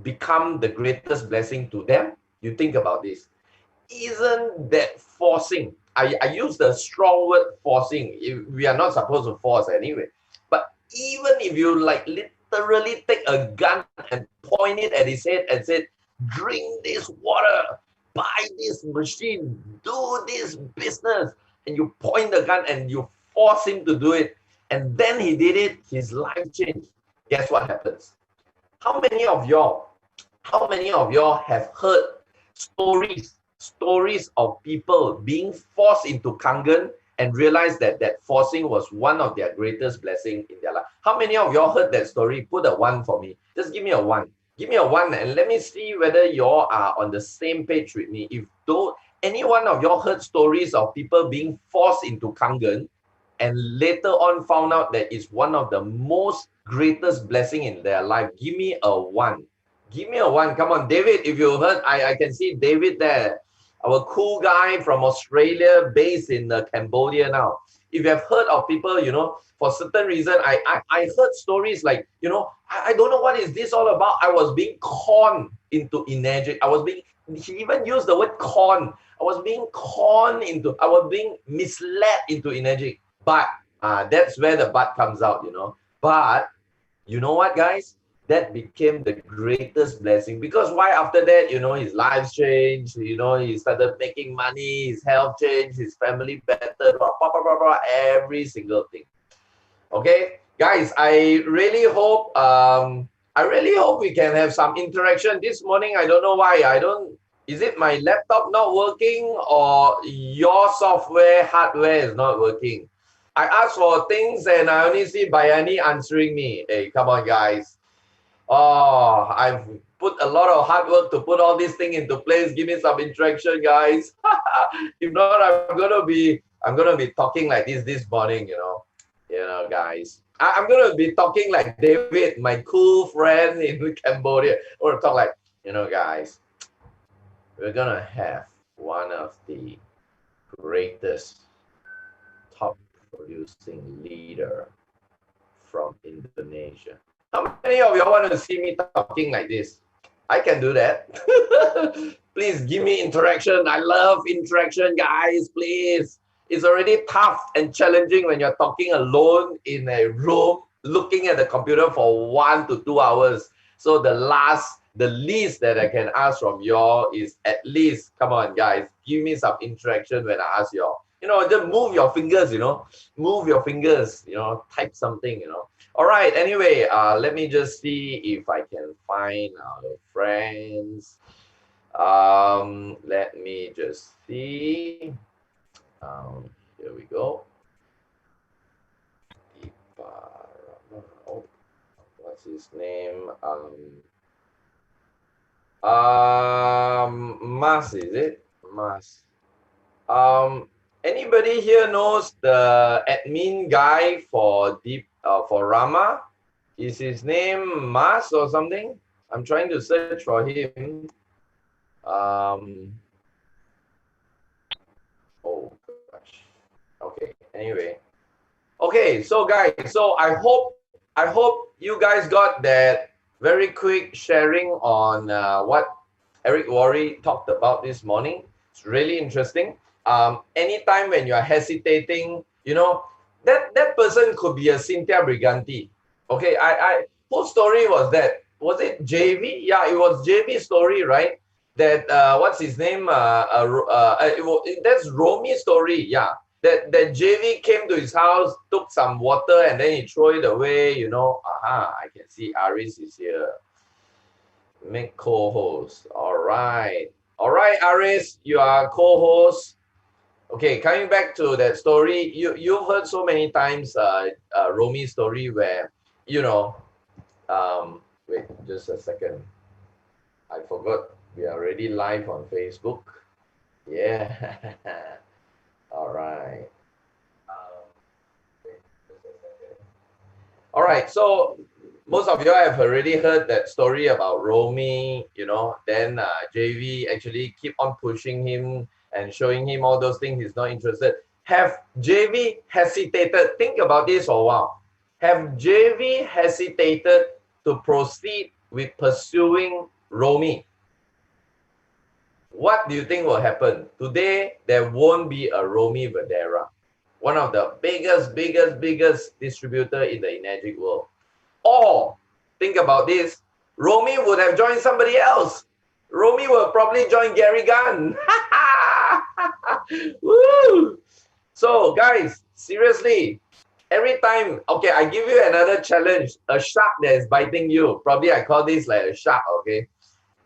become the greatest blessing to them? You think about this. Isn't that forcing? I use the strong word forcing. We are not supposed to force anyway. But even if you like literally take a gun and point it at his head and said, drink this water, buy this machine, do this business, and you point the gun and you force him to do it, and then he did it, his life changed. Guess what happens? How many of y'all have heard stories of people being forced into Kangen and realized that that forcing was one of their greatest blessing in their life? How many of y'all heard that story? Put a 1 for me. Just give me a 1. Give me a 1 and let me see whether y'all are on the same page with me. If though any one of y'all heard stories of people being forced into Kangen and later on found out that it's one of the most greatest blessing in their life, give me a 1. Give me a 1. Come on, David, if you heard, I can see David there. Our cool guy from Australia, based in Cambodia now. If you have heard of people, for certain reason, I heard stories like, I don't know what is this all about. I was being conned into energy. He even used the word con. I was being misled into energy. But that's where the but comes out, But you know what, guys? That became the greatest blessing. Because why? After that, his life changed, he started making money, his health changed, his family better, blah, blah, blah, blah, blah, every single thing. Okay, guys, I really hope we can have some interaction this morning. I don't know why. Is it my laptop not working or your hardware is not working? I asked for things and I only see Bayani answering me. Hey, come on, guys. Oh, I've put a lot of hard work to put all these things into place. Give me some interaction, guys. If not, I'm gonna be talking like this morning, guys. I'm gonna be talking like David, my cool friend in Cambodia. Or talk like, guys, we're gonna have one of the greatest top producing leader from Indonesia. How many of y'all want to see me talking like this? I can do that. Please give me interaction. I love interaction, guys. Please. It's already tough and challenging when you're talking alone in a room, looking at the computer for 1 to 2 hours. So the least that I can ask from y'all is at least, come on, guys, give me some interaction when I ask y'all. Just move your fingers, move your fingers, type something, All right, anyway, let me just see if I can find our friends. Let me just see. Here we go. Diparama. Oh, what's his name? Mas, is it? Mas. Anybody here knows the admin guy for Rama? Is his name Mas or something? I'm trying to search for him. Oh gosh. Okay. Anyway. Okay. So guys, I hope you guys got that very quick sharing on what Eric Worre talked about this morning. It's really interesting. Anytime when you're hesitating, that person could be a Cynthia Briganti. Okay, whose story was that? Was it JV? Yeah, it was JV's story, right? That what's his name? That's Romi's story. Yeah, that JV came to his house, took some water, and then he threw it away. I can see Aris is here. Make co-host. All right, Aris, you are co-host. Okay, coming back to that story, you've heard so many times Romi's story where, wait, just a second. I forgot we are already live on Facebook. Yeah. All right. Wait, just a second. All right, so most of you have already heard that story about Romy, then JV actually keep on pushing him and showing him all those things he's not interested. Have JV hesitated? Think about this for a while. Have JV hesitated to proceed with pursuing Romy. What do you think will happen? Today, there won't be a Romy Vadera, one of the biggest distributor in the Enagic world. Or, think about this, Romy would have joined somebody else. Romy will probably join Garry Gunn. Woo! So, guys, seriously, every time, okay, I give you another challenge, a shark that is biting you. Probably I call this like a shark, okay?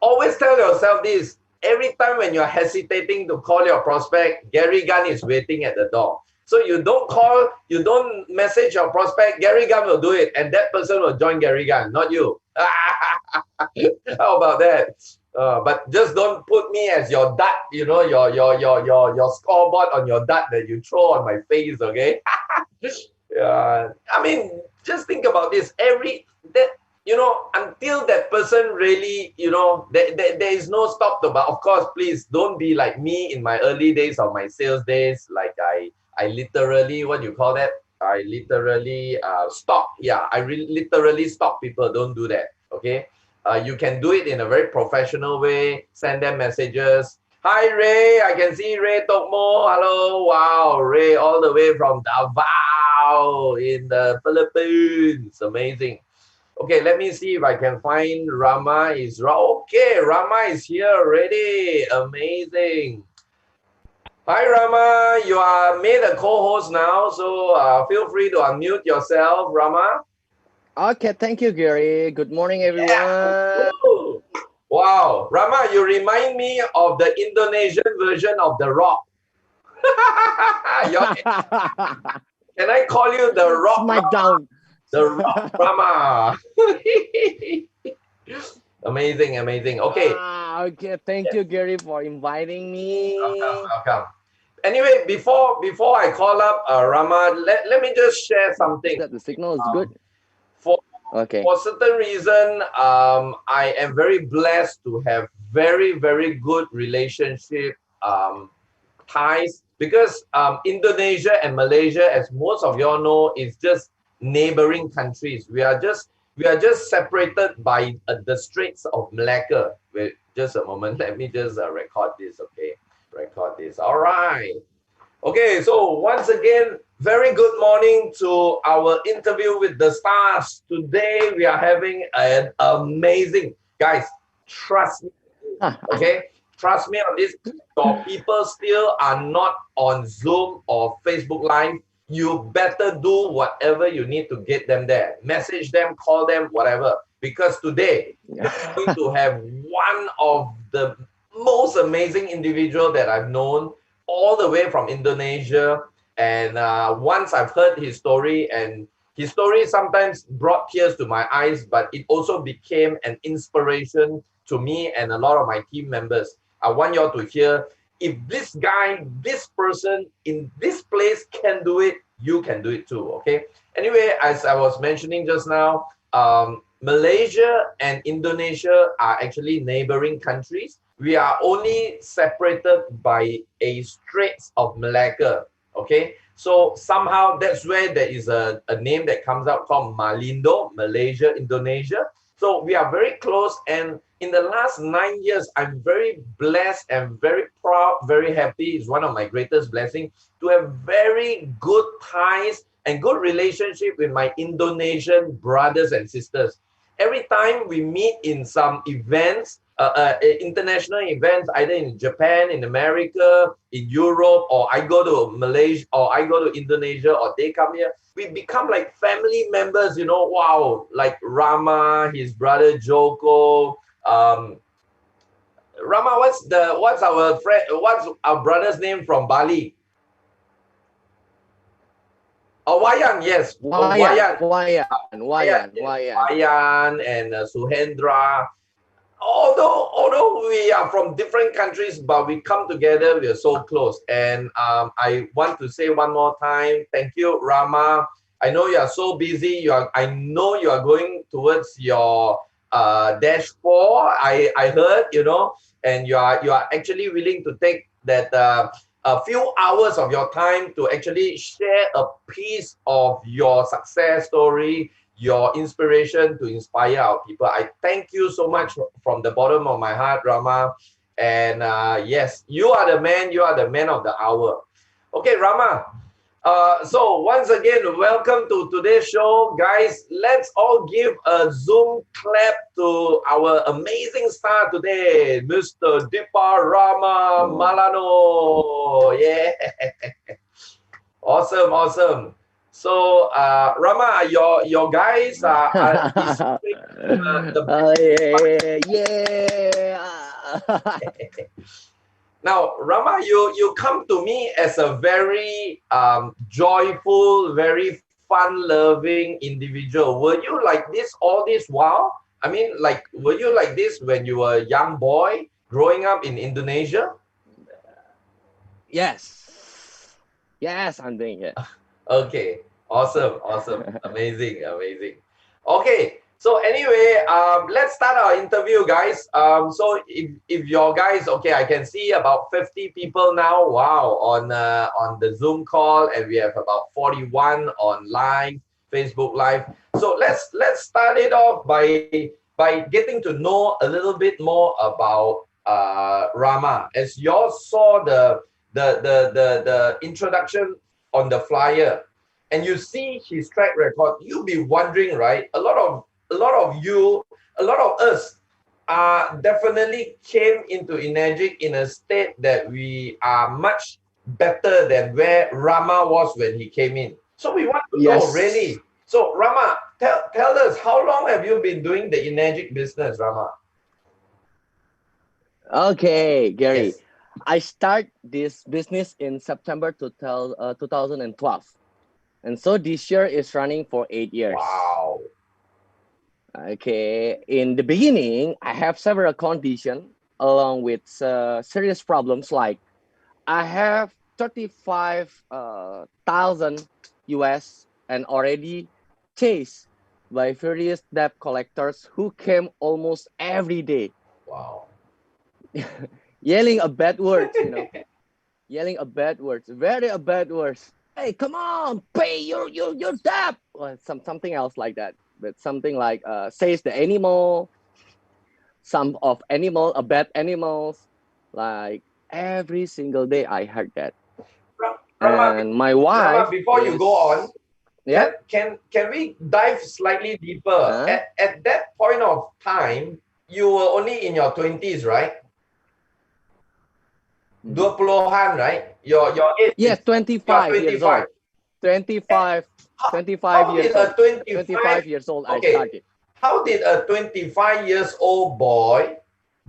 Always tell yourself this. Every time when you're hesitating to call your prospect, Garry Gunn is waiting at the door. So you don't call, you don't message your prospect, Garry Gunn will do it, and that person will join Garry Gunn, not you. How about that? But just don't put me as your dart, you know, your scoreboard on your dart that you throw on my face, okay? I mean, just think about this. Until that person really, there is no stop to. But of course, please don't be like me in my early days of my sales days. Like I literally, what do you call that? I literally stop. Yeah, literally stop people. Don't do that. Okay. You can do it in a very professional way. Send them messages. Hi Ray, I can see Ray Tokmo. Hello, wow, Ray, all the way from Davao in the Philippines. Amazing. Okay, let me see if I can find Rama. Okay, Rama is here already. Amazing. Hi Rama, you are made a co-host now, so feel free to unmute yourself, Rama. Okay, thank you, Gary. Good morning, everyone. Yeah. Wow, Rama, you remind me of the Indonesian version of The Rock. Can I call you The Rock? Smackdown. The Rock Rama. Amazing. Okay. Okay, thank you, Gary, for inviting me. Welcome. Anyway, before I call up Rama, let me just share something. That the signal is good. For Okay. certain reason, I am very blessed to have very good relationship ties, because Indonesia and Malaysia, as most of y'all know, is just neighboring countries. We are just separated by the Straits of Malacca. Wait, just a moment. Let me just record this. Okay, record this. All right. Okay, so once again, very good morning to our interview with the stars. Today we are having an amazing, guys, trust me, okay? Trust me on this. So people still are not on Zoom or Facebook Live. You better do whatever you need to get them there. Message them, call them, whatever. Because today we're going to have one of the most amazing individual that I've known, all the way from Indonesia. And once I've heard his story, and his story sometimes brought tears to my eyes, but it also became an inspiration to me and a lot of my team members. I want y'all to hear, if this guy, this person in this place can do it, you can do it too, okay? Anyway, as I was mentioning just now, Malaysia and Indonesia are actually neighboring countries. We are only separated by a Straits of Malacca, okay? So somehow that's where there is a name that comes out called Malindo, Malaysia, Indonesia. So we are very close, and in the last 9 years, I'm very blessed and very proud, very happy. It's one of my greatest blessings to have very good ties and good relationship with my Indonesian brothers and sisters. Every time we meet in some events, international events, either in Japan, in America, in Europe, or I go to Malaysia, or I go to Indonesia, or they come here, we become like family members, you know. Wow, like Rama, his brother Joko. Rama, what's our brother's name from Bali? Oh, Wayan, yes. Wayan and Suhendra. Although we are from different countries, but we come together, we are so close. And I want to say one more time, thank you, Rama. I know you are so busy. I know you are going towards your dash 4. I heard, you know, and you are actually willing to take that a few hours of your time to actually share a piece of your success story, your inspiration to inspire our people. I thank you so much from the bottom of my heart, Rama. And yes, you are the man. You are the man of the hour. Okay, Rama. So once again, welcome to today's show, guys. Let's all give a Zoom clap to our amazing star today, Mr. Diparama Oh. Malano. Yeah, awesome, awesome. So, Rama, your guys are deserving the Oh, yeah, yeah. Now, Rama, you come to me as a very joyful, very fun-loving individual. Were you like this all this while? I mean, like, were you like this when you were a young boy growing up in Indonesia? Yes. Yes, I'm doing it. Okay, awesome, awesome, amazing, amazing. Okay, so anyway, let's start our interview, guys. So if your guys, okay, I can see about 50 people now. Wow, on the Zoom call, and we have about 41 on live, Facebook Live. So let's start it off by getting to know a little bit more about Rama. As you all saw the introduction on the flyer, and you see his track record, you'll be wondering, right? A lot of us definitely came into Energic in a state that we are much better than where Rama was when he came in. So we want to know, Yes. really. So Rama, tell us, how long have you been doing the Energic business, Rama? Okay, Gary. Yes. I start this business in September 2012. And so this year is running for 8 years. Wow. Okay, in the beginning, I have several conditions along with serious problems like I have 35,000 US and already chased by various debt collectors who came almost every day Wow. yelling a bad words, yelling a bad words, very a bad words. Hey, come on, pay your debt, or something else like that. But something like says the animal, some of animal, a bad animals, like every single day I heard that. Rama, And my Rama, wife before you go on, is, yeah, can we dive slightly deeper? huh? At that point of time, you were only in your 20s, right? Mhm. 20-an, right? Your age is Yes, you are 25 years 25. old. 25, How, 25 how did years a old. 25 25 years old I okay, started. how did a 25 years old boy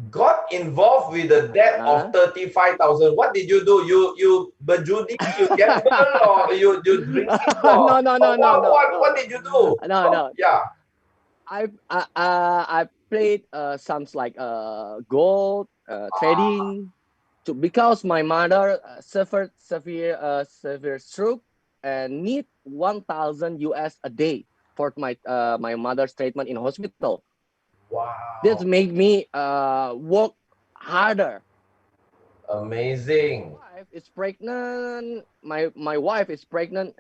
got involved with a debt of Huh? 35,000? What did you do? You berjudi, you gamble, or you drinking, No, no, or no, no, no. what did you do? No, no. Yeah. I played some like gold trading to because my mother suffered severe stroke and need 1,000 US a day for my mother's treatment in hospital. This Wow. made me work harder. Amazing. Wife is pregnant. My wife is pregnant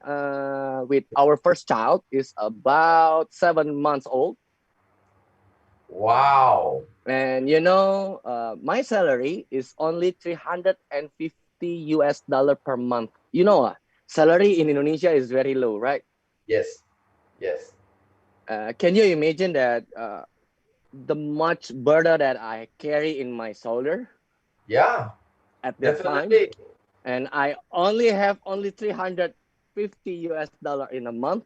with our first child. Is about 7 months old. Wow. And my salary is only 350 US dollar per month. Salary in Indonesia is very low, right? Yes. Yes. Can you imagine that the much burden that I carry in my shoulder Yeah, at that time? definitely. And I only have only 350 US dollar in a month.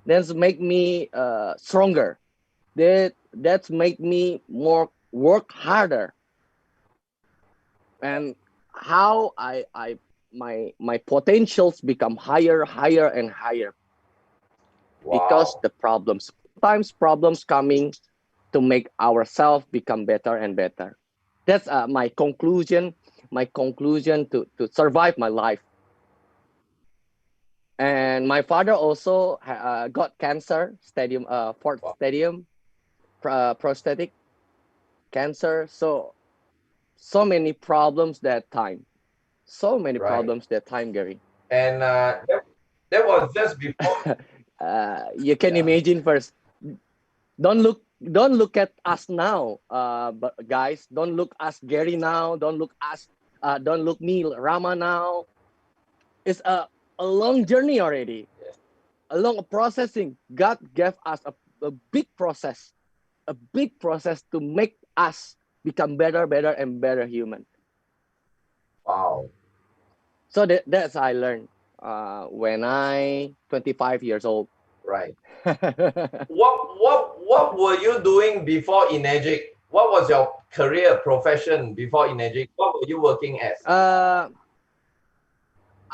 That's make me stronger. That's make me more work harder. And how my potentials become higher and higher because Wow. the problems sometimes problems coming to make ourselves become better and better. That's my conclusion to survive my life. And my father also got cancer stadium fourth Wow. stadium prosthetic cancer. So many problems that time. So many Right. problems that time, Gary. And that was just before You can imagine first. Don't look at us now, but guys. Don't look us Gary now. Don't look me Rama now. It's a long journey already. Yes. A long processing. God gave us a big process, to make us become better, and better human. Wow. So that's I learned when I 25 years old. Right. What were you doing before Enagic? What was your career profession before Enagic? What were you working as?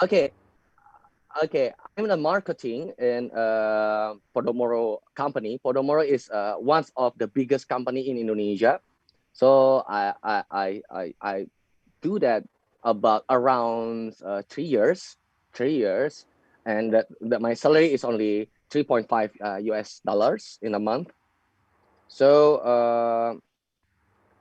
Okay, I'm in the marketing in Podomoro company. Podomoro is one of the biggest company in Indonesia. So I do that about around 3 years, and that my salary is only 3.5 US dollars in a month. So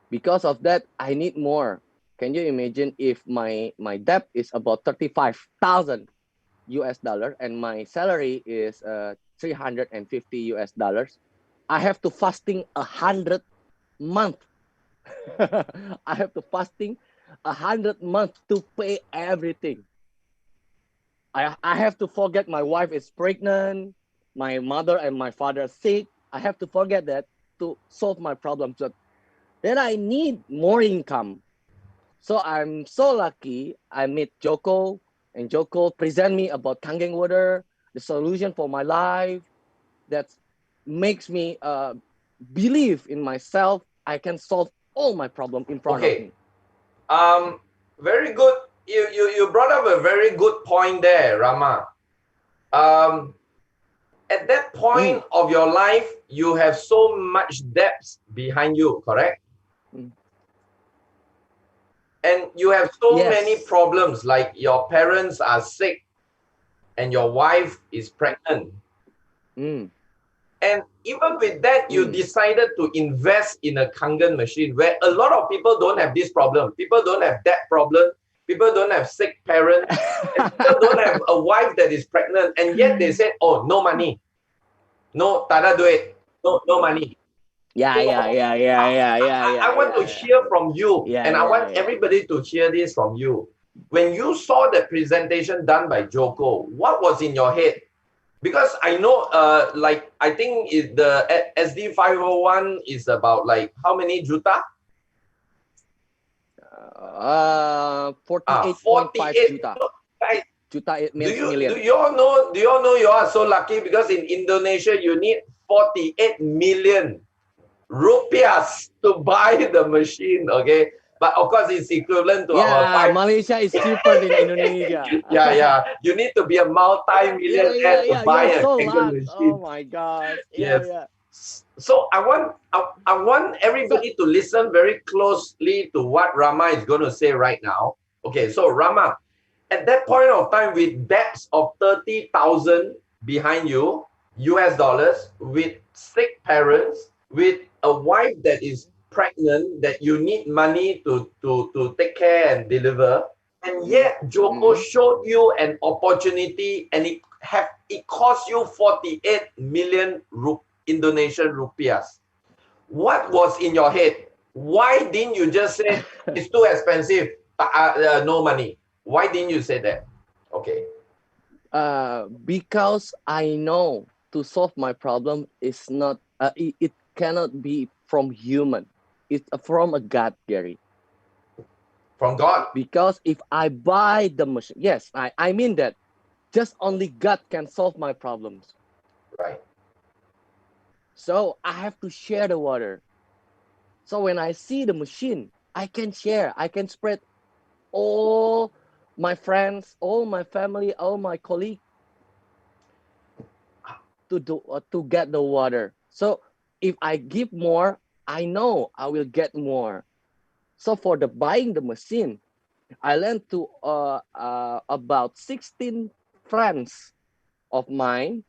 because of that, I need more. Can you imagine if my debt is about 35,000 US dollar and my salary is 350 US dollars? I have to fasting 100 month. I have to fasting 100 month to pay everything. I have to forget my wife is pregnant, my mother and my father are sick. I have to forget that to solve my problems. So then I need more income. So I'm so lucky I met Joko, and Joko present me about Kangen water, the solution for my life that makes me believe in myself. I can solve all my problem in front of me. Very good. You brought up a very good point there, Rama. At that point of your life, you have so much depth behind you, correct? And you have so many problems, like your parents are sick and your wife is pregnant. And even with that, you decided to invest in a Kangen machine where a lot of people don't have this problem. People don't have that problem. People don't have sick parents. And people don't have a wife that is pregnant. And yet they said, oh, no money. No, tada duit. No money. I want to hear from you. And I want everybody to hear this from you. When you saw the presentation done by Joko, what was in your head? Because I know, like, I think the SD 501 is about like how many juta? 48.5 juta. Juta means million. Do you all know you are so lucky because in Indonesia you need 48 million rupiahs to buy the machine, okay? But of course, it's equivalent to our Malaysia is cheaper than Indonesia. You need to be a multi-millionaire to buy a Kangen machine. Oh my God. So I want everybody to listen very closely to what Rama is going to say right now. Okay, so Rama, at that point of time, with debts of 30,000 behind you, US dollars, with sick parents, with a wife that is pregnant, that you need money to take care and deliver, and yet Joko showed you an opportunity, and it cost you 48 million Indonesian rupiahs. What was in your head? Why didn't you just say it's too expensive, no money? Why didn't you say that? Okay. Because I know to solve my problem is not it cannot be from human. It's from a God, Gary. From God? Because if I buy the machine, yes, I mean that. Just only God can solve my problems. Right. So I have to share the water. So when I see the machine, I can share. I can spread all my friends, all my family, all my colleagues to get the water. So if I give more, I know I will get more. So for the buying the machine, I learned to about 16 friends of mine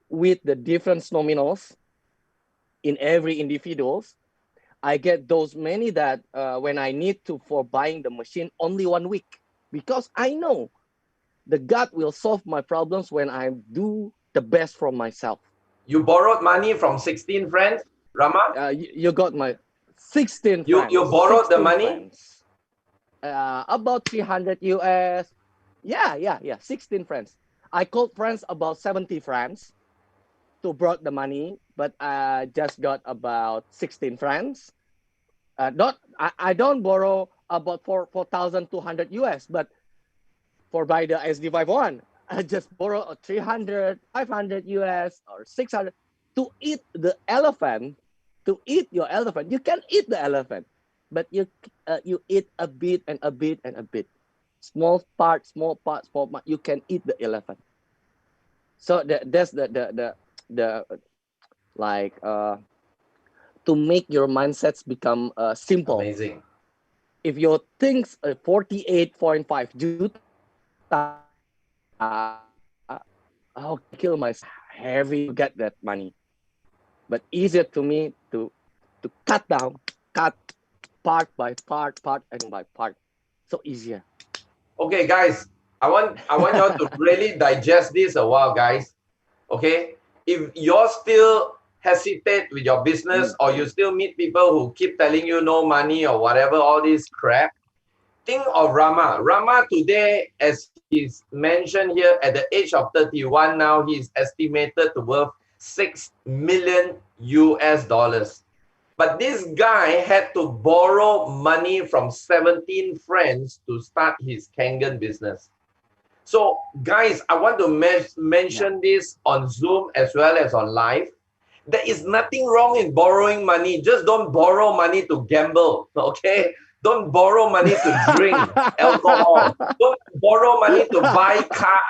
with the different nominals in every individuals. I get those many that when I need to for buying the machine only 1 week, because I know the God will solve my problems when I do the best from myself. You borrowed money from 16 friends, Rama? You got my 16 friends. You borrowed the 16 money? friends. About 300 US. Yeah. 16 friends. I called friends about 70 friends to brought the money, but I just got about 16 friends. Not I don't borrow about 4,200 US, but for buy the SD51, I just borrow a 300, 500 US or 600 to eat the elephant. To eat your elephant, you can eat the elephant, but you eat a bit and a bit and a bit, small part, small part, small part. You can eat the elephant. So that's the like to make your mindsets become simple. Amazing. If your things 48.5 juta, I'll kill myself heavy to get that money. But easier to me to cut down, cut part by part, part and by part. So easier. Okay, guys, I want y'all to really digest this a while, guys. Okay, if you're still hesitate with your business or you still meet people who keep telling you no money or whatever, all this crap, think of Rama. Rama today, as he's mentioned here, at the age of 31 now, he's estimated to worth 6 million US dollars. But this guy had to borrow money from 17 friends to start his Kangen business. So, guys, I want to mention this on Zoom as well as on live. There is nothing wrong in borrowing money. Just don't borrow money to gamble, okay? Don't borrow money to drink alcohol. Don't borrow money to buy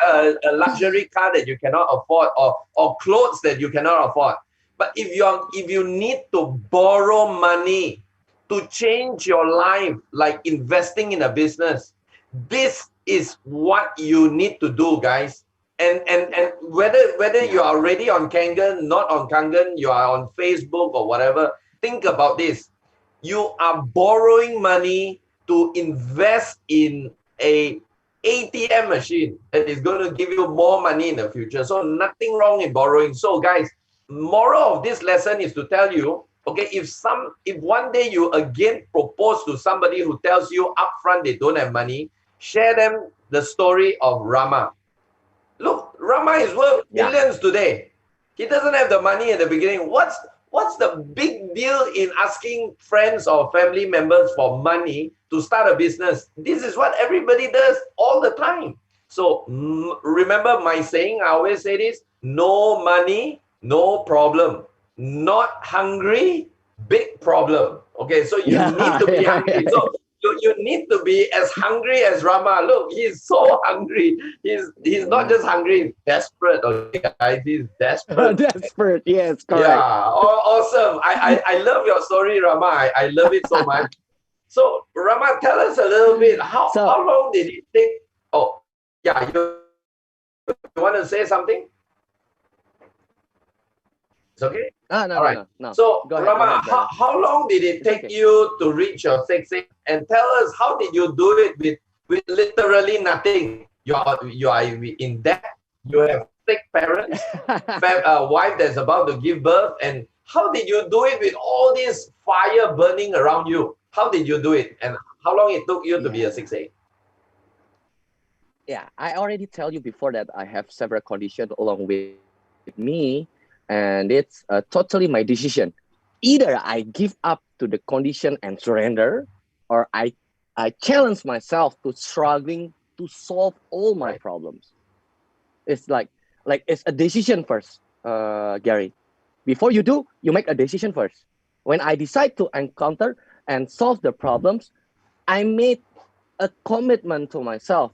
a luxury car that you cannot afford or clothes that you cannot afford. But if you need to borrow money to change your life, like investing in a business, this is what you need to do, guys. And whether you are already on Kangen, not on Kangen, you are on Facebook or whatever, think about this. You are borrowing money to invest in a ATM machine that is going to give you more money in the future. So nothing wrong in borrowing. So guys, moral of this lesson is to tell you, okay, if one day you again propose to somebody who tells you upfront they don't have money, share them the story of Rama. Look, Rama is worth millions today. He doesn't have the money at the beginning. What's the big deal in asking friends or family members for money to start a business? This is what everybody does all the time. So remember my saying, I always say this, no money, no problem. Not hungry, big problem. Okay, so you need to be hungry. So you need to be as hungry as Rama. Look, he's so hungry. He's not just hungry, he's desperate. Okay, guys, he's desperate. Desperate, yes, correct. Yeah, awesome. I love your story, Rama. I love it so much. So Rama, tell us a little bit. How long did it take? Oh, yeah, you want to say something? It's okay? No. So, go Rama, ahead, how long did it take you to reach your 6A? And tell us, how did you do it with literally nothing? You are in debt. You have sick parents, wife that's about to give birth. And how did you do it with all this fire burning around you? How did you do it? And how long it took you to be a 6A? Yeah, I already tell you before that I have several conditions along with me, and it's totally my decision. Either I give up to the condition and surrender, or I challenge myself to struggling to solve all my problems. It's like it's a decision first, Gary. Before you do, you make a decision first. When I decide to encounter and solve the problems, I made a commitment to myself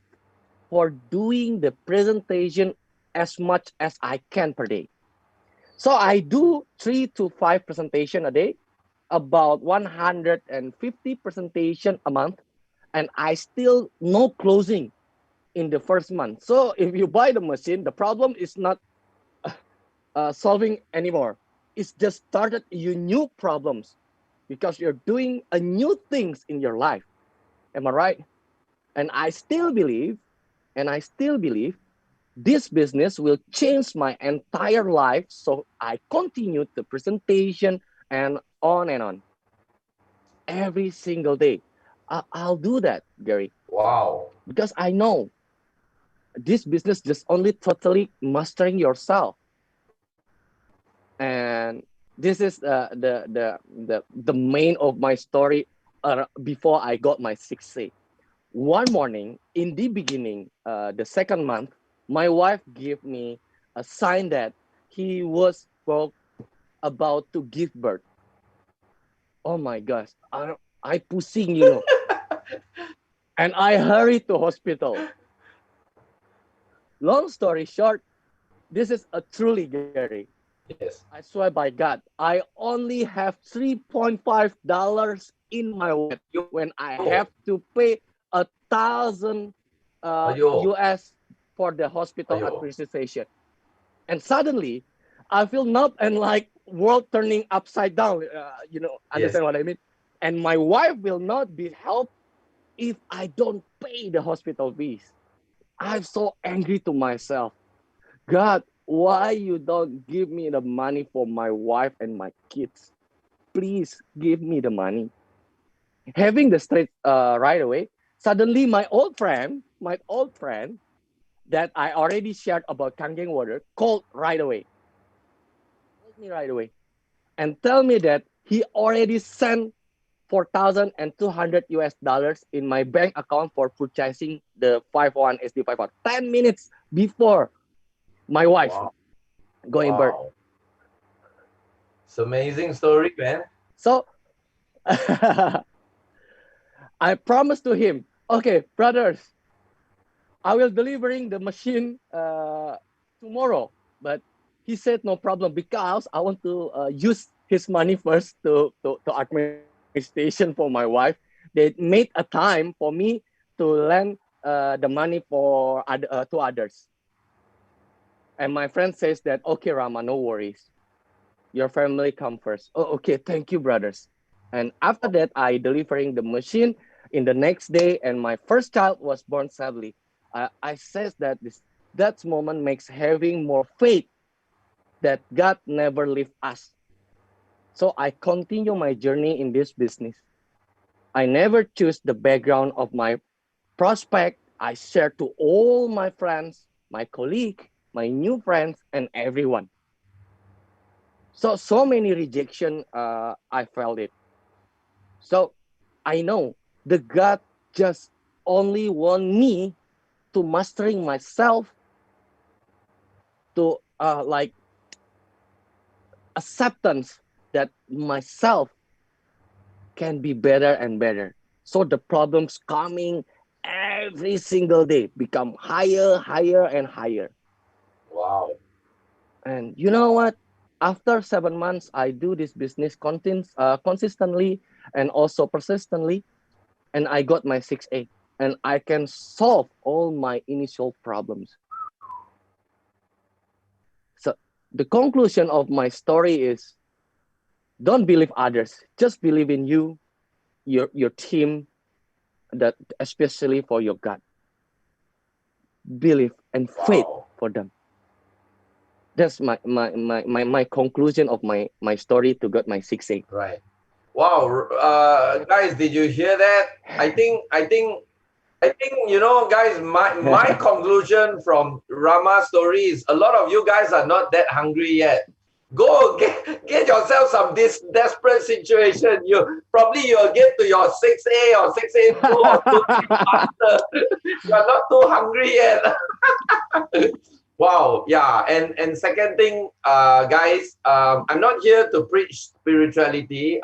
for doing the presentation as much as I can per day. So I do 3 to 5 presentation a day, about 150 presentation a month, and I still no closing in the first month. So if you buy the machine, the problem is not solving anymore. It's just started you new problems because you're doing a new things in your life. Am I right? And I still believe This business will change my entire life. So I continued the presentation and on and on every single day. I'll do that, Gary, Wow. because I know this business just only totally mastering yourself. And this is the main of my story before I got my 6A. One morning in the beginning, the second month, my wife gave me a sign that he was about to give birth. Oh my gosh, I pusing, and I hurried to hospital. Long story short, this is a truly, Gary. Yes. I swear by God, I only have $3.5 in my wallet when I have to pay 1,000 Ayo. US for the hospital Ayo. administration. And suddenly, I feel numb and like world turning upside down. Yes. Understand what I mean? And my wife will not be helped if I don't pay the hospital fees. I'm so angry to myself. God, why you don't give me the money for my wife and my kids? Please give me the money. Having the straight right away, suddenly my old friend that I already shared about Kangen water called me right away and tell me that he already sent 4,200 US dollars in my bank account for purchasing the 51 SD 51 10 minutes before my wife Wow. going birth. Wow. It's amazing story, man. So I promised to him, okay, brothers, I will delivering the machine tomorrow. But he said no problem because I want to use his money first to administration for my wife. They made a time for me to lend the money for to others. And my friend says that, okay, Rama, no worries. Your family come first. Oh, okay, thank you, brothers. And after that, I delivering the machine in the next day, and my first child was born sadly. I says that that moment makes having more faith that God never leave us. So I continue my journey in this business. I never choose the background of my prospect. I share to all my friends, my colleague, my new friends, and everyone. So many rejection. I felt it. So I know the God just only want me to mastering myself to like acceptance that myself can be better and better. So the problems coming every single day become higher, higher, and higher. Wow. And you know what? After 7 months, I do this business consistently and also persistently, and I got my 6A, and I can solve all my initial problems. So the conclusion of my story is don't believe others, just believe in you, your team, that especially for your God. Believe and faith Wow. for them. That's my conclusion of my story to get my 6A. Right. Wow. Guys, did you hear that? Guys, my conclusion from Rama's story is a lot of you guys are not that hungry yet. Go get yourself some this desperate situation. You'll get to your 6A or 6A2 or 2 3 faster. You're not too hungry yet. Wow, yeah, and second thing, guys, I'm not here to preach spirituality.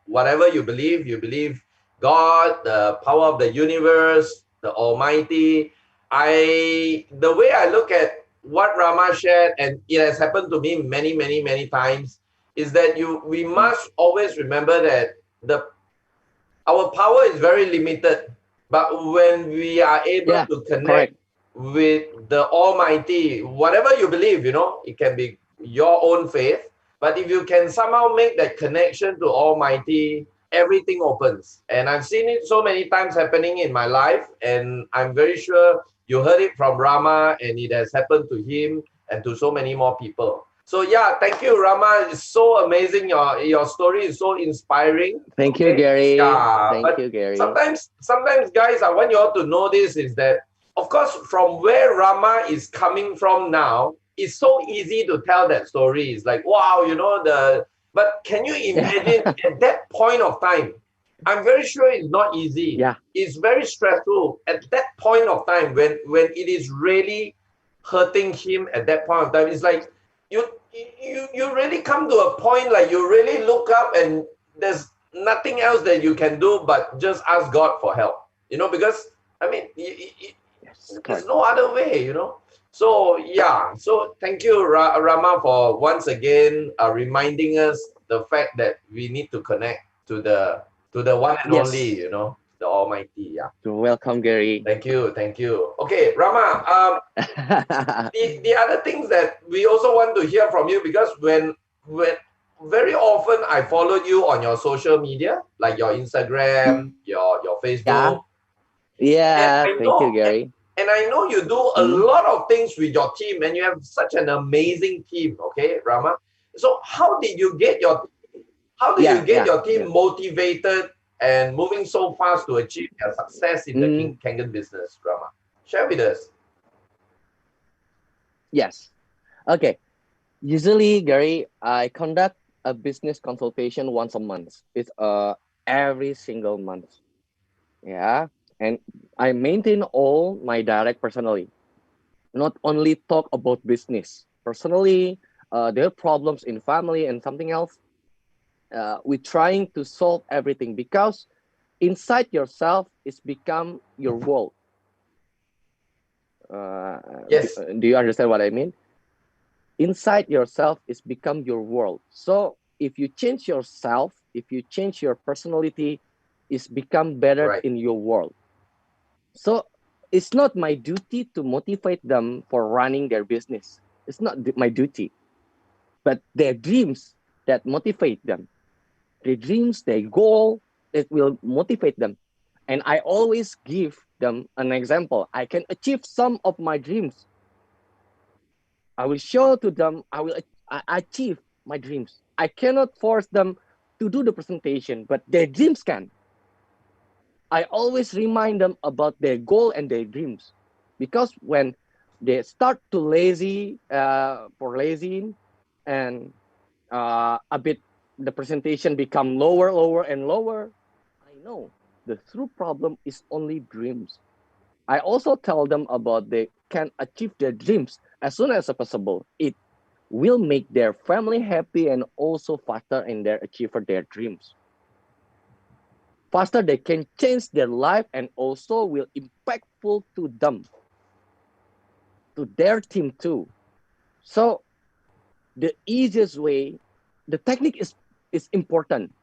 Whatever you believe God, the power of the universe, the Almighty. The way I look at what Rama shared, and it has happened to me many, many, many times, is that we must always remember that the our power is very limited, but when we are able Yeah, to connect correct. with the Almighty, whatever you believe, it can be your own faith, but if you can somehow make that connection to Almighty, everything opens. And I've seen it so many times happening in my life, and I'm very sure You heard it from Rama, and it has happened to him and to so many more people. So yeah, thank you, Rama. It's so amazing. Your story is so inspiring. Thank you, Garry. Yeah, Thank but you, Garry. sometimes, guys, I want you all to know this is that, of course, from where Rama is coming from now, it's so easy to tell that story. It's like, wow, but can you imagine at that point of time? I'm very sure it's not easy. Yeah. It's very stressful at that point of time when it is really hurting him at that point of time. It's like you really come to a point like you really look up and there's nothing else that you can do but just ask God for help. Because I mean, there's no other way. So yeah, so thank you, Rama, for once again reminding us the fact that we need to connect to the one and only, the Almighty. Yeah. You're welcome, Garry. Thank you. Okay, Rama. The other things that we also want to hear from you, because when very often I followed you on your social media, like your Instagram, your Facebook. Yeah. Thank you, Garry. And I know you do a lot of things with your team, and you have such an amazing team. Okay, Rama. So how did you get your team motivated and moving so fast to achieve their success in the Kangen business, Rama? Share with us. Yes. Okay. Usually, Garry, I conduct a business consultation once a month. It's every single month. Yeah. And I maintain all my direct personally. Not only talk about business. Personally, their problems in family and something else. We're trying to solve everything because inside yourself is become your world. Yes. Do you understand what I mean? Inside yourself is become your world. So if you change yourself, if you change your personality, it's become better in your world. So it's not my duty to motivate them for running their business. It's not my duty, but their dreams that motivate them. Their dreams, their goal, it will motivate them. And I always give them an example. I can achieve some of my dreams. I will show to them, I achieve my dreams. I cannot force them to do the presentation, but their dreams can. I always remind them about their goal and their dreams. Because when they start to lazy, and a bit the presentation become lower and lower, I know the true problem is only dreams. I also tell them about they can achieve their dreams as soon as possible. It will make their family happy and also faster in their achieve their dreams. Faster they can change their life and also will impactful to them, to their team too. So the easiest way, the technique is important,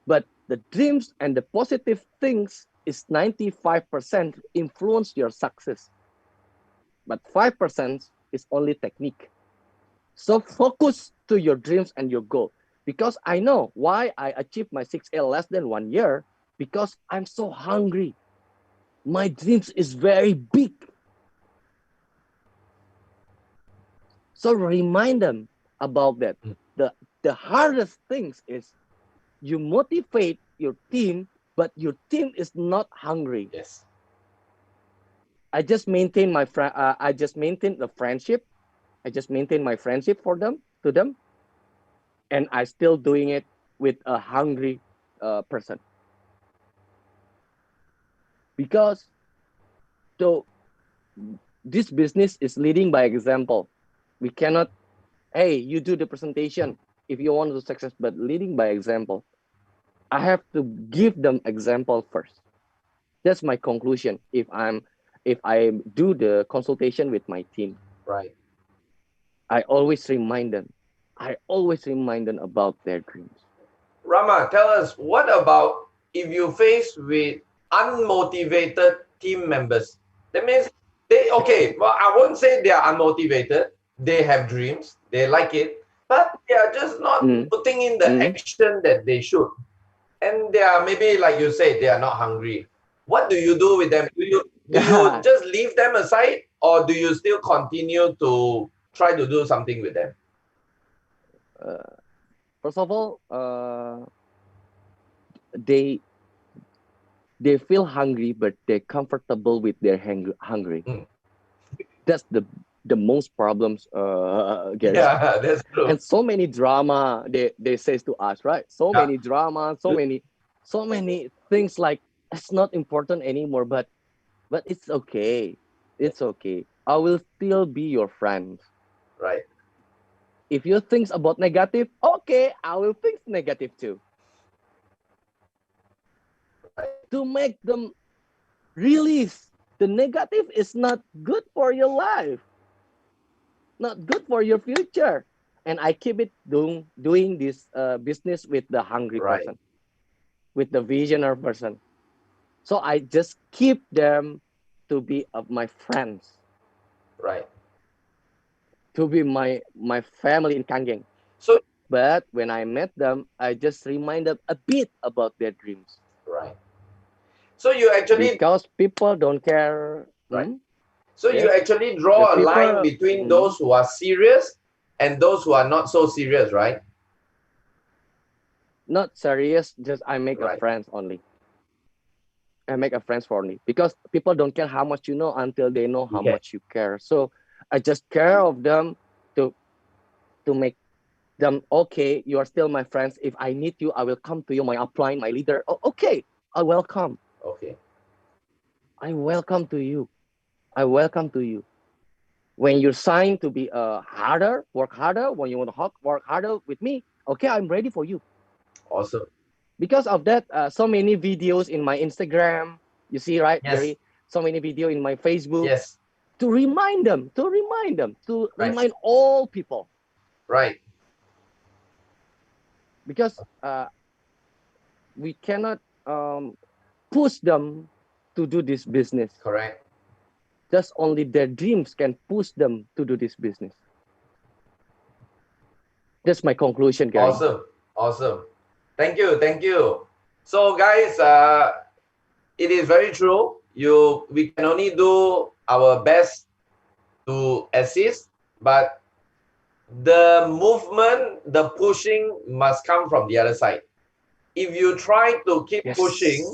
but the dreams and the positive things is 95% influence your success. But 5% is only technique. So focus to your dreams and your goal. Because I know why I achieved my 6L less than 1 year, because I'm so hungry. My dreams is very big. So remind them about that. The hardest things is you motivate your team, but your team is not hungry. Yes. I just maintain my I just maintain the friendship. I just maintain my friendship to them, and I still doing it with a hungry person. Because so this business is leading by example. We cannot, hey, you do the presentation if you want to success, but leading by example. I have to give them example first. That's my conclusion. If I do the consultation with my team, right, I always remind them. I always remind them about their dreams. Rama, tell us, what about if you face with unmotivated team members? That means I won't say they are unmotivated. They have dreams, they like it, but they are just not putting in the action that they should. And they are maybe, like you said, they are not hungry. What do you do with them? do you just leave them aside, or do you still continue to try to do something with them? First of all, they feel hungry, but they're comfortable with their hungry. Mm. That's the most problems, Gary. Yeah, that's true. And so many drama they says to us, right? So Yeah. many drama, so many things like it's not important anymore. But it's okay. It's okay. I will still be your friend. Right. If you think about negative, okay, I will think negative too. Right. To make them release the negative is not good for your life, not good for your future. And I keep it doing this business with the hungry Right. person, with the visionary person. So I just keep them to be of my friends, Right. to be my family in Kangeng. So But when I met them, I just remind them a bit about their dreams. right. So you actually Because people don't care. right. So you Yes, actually the draw a line people. between those who are serious and those who are not so serious, right? Not serious. Just I make a Right. friends only. I make a friends for me because people don't care how much you know until they know how Yeah. much you care. So I just care of them to make them okay. You are still my friends. If I need you, I will come to you. My upline, my leader. Oh, okay, I welcome. Okay. I welcome to you. I welcome to you. When you sign to be harder, work harder. When you want to work harder with me, okay, I'm ready for you. Awesome. Because of that, so many videos in my Instagram. You see, right, Yes. Gary? So many video in my Facebook Yes. to remind them, to Right. remind all people. Right. Because we cannot push them to do this business. Correct. Just only their dreams can push them to do this business. That's my conclusion, Gary. Awesome. Awesome. Thank you. Thank you. So guys, it is very true. We can only do our best to assist, but the movement, the pushing must come from the other side. If you try to keep Yes. pushing,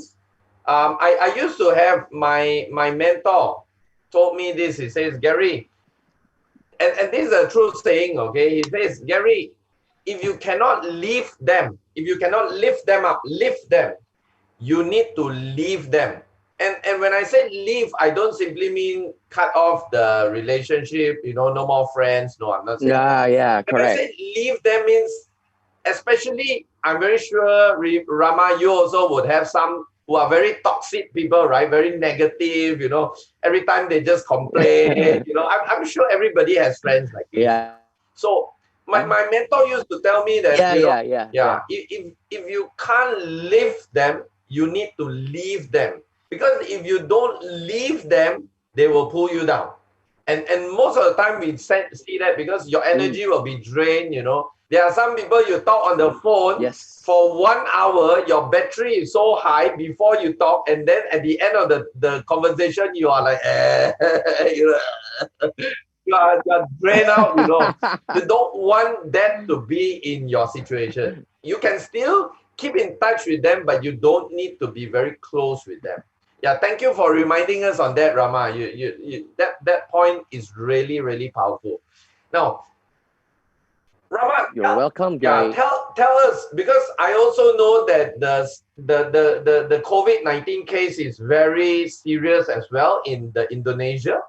I used to have my mentor told me this. He says, Gary, and this is a true saying, okay? He says, Gary, if you cannot lift them, if you cannot lift them up, lift them, you need to leave them. And when I say leave, I don't simply mean cut off the relationship, no more friends. No, I'm not saying. Yeah, When I correct. say leave them means, especially, I'm very sure Rama, you also would have some who are very toxic people, right? Very negative, every time they just complain, I'm sure everybody has friends like this. Yeah. So my mentor used to tell me that, Yeah. if you can't lift them, you need to leave them. Because if you don't leave them, they will pull you down. And most of the time we see that because your energy will be drained, There are some people you talk on the phone Yes. for 1 hour, your battery is so high before you talk, and then at the end of the conversation, you are like, you're drained out, You don't want that to be in your situation. You can still keep in touch with them, but you don't need to be very close with them. Yeah, thank you for reminding us on that, Rama. That point is really, really powerful. Now, Rama, You're welcome, Gary. tell us, because I also know that the COVID-19 case is very serious as well in the Indonesia.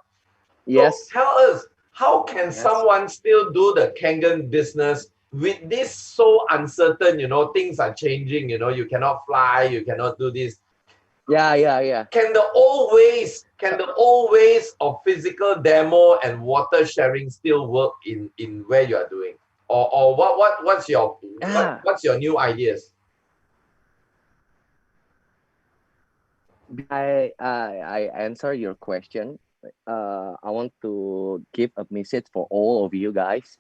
Yes. So tell us, how can someone still do the Kangen business with this so uncertain, things are changing, you cannot fly, you cannot do this. Yeah. Can the old ways of physical demo and water sharing still work in where you are doing? Or what's your new ideas? I answer your question. I want to give a message for all of you guys.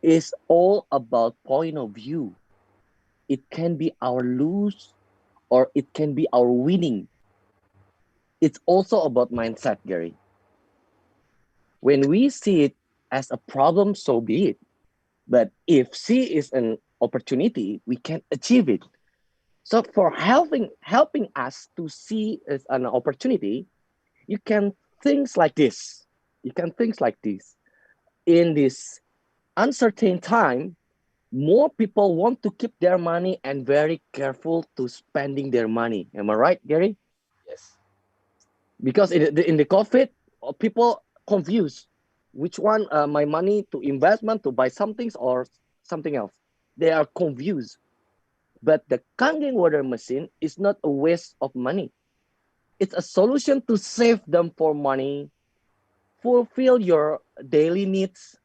It's all about point of view. It can be our lose or it can be our winning. It's also about mindset, Gary. When we see it as a problem, so be it. But if see is an opportunity, we can achieve it. So for helping us to see as an opportunity, you can things like this. You can things like this. In this uncertain time, more people want to keep their money and very careful to spending their money. Am I right, Gary? Yes. Because in the COVID, people confused which one my money to investment to buy something or something else. They are confused. But the Kangen water machine is not a waste of money. It's a solution to save them for money, fulfill your daily needs,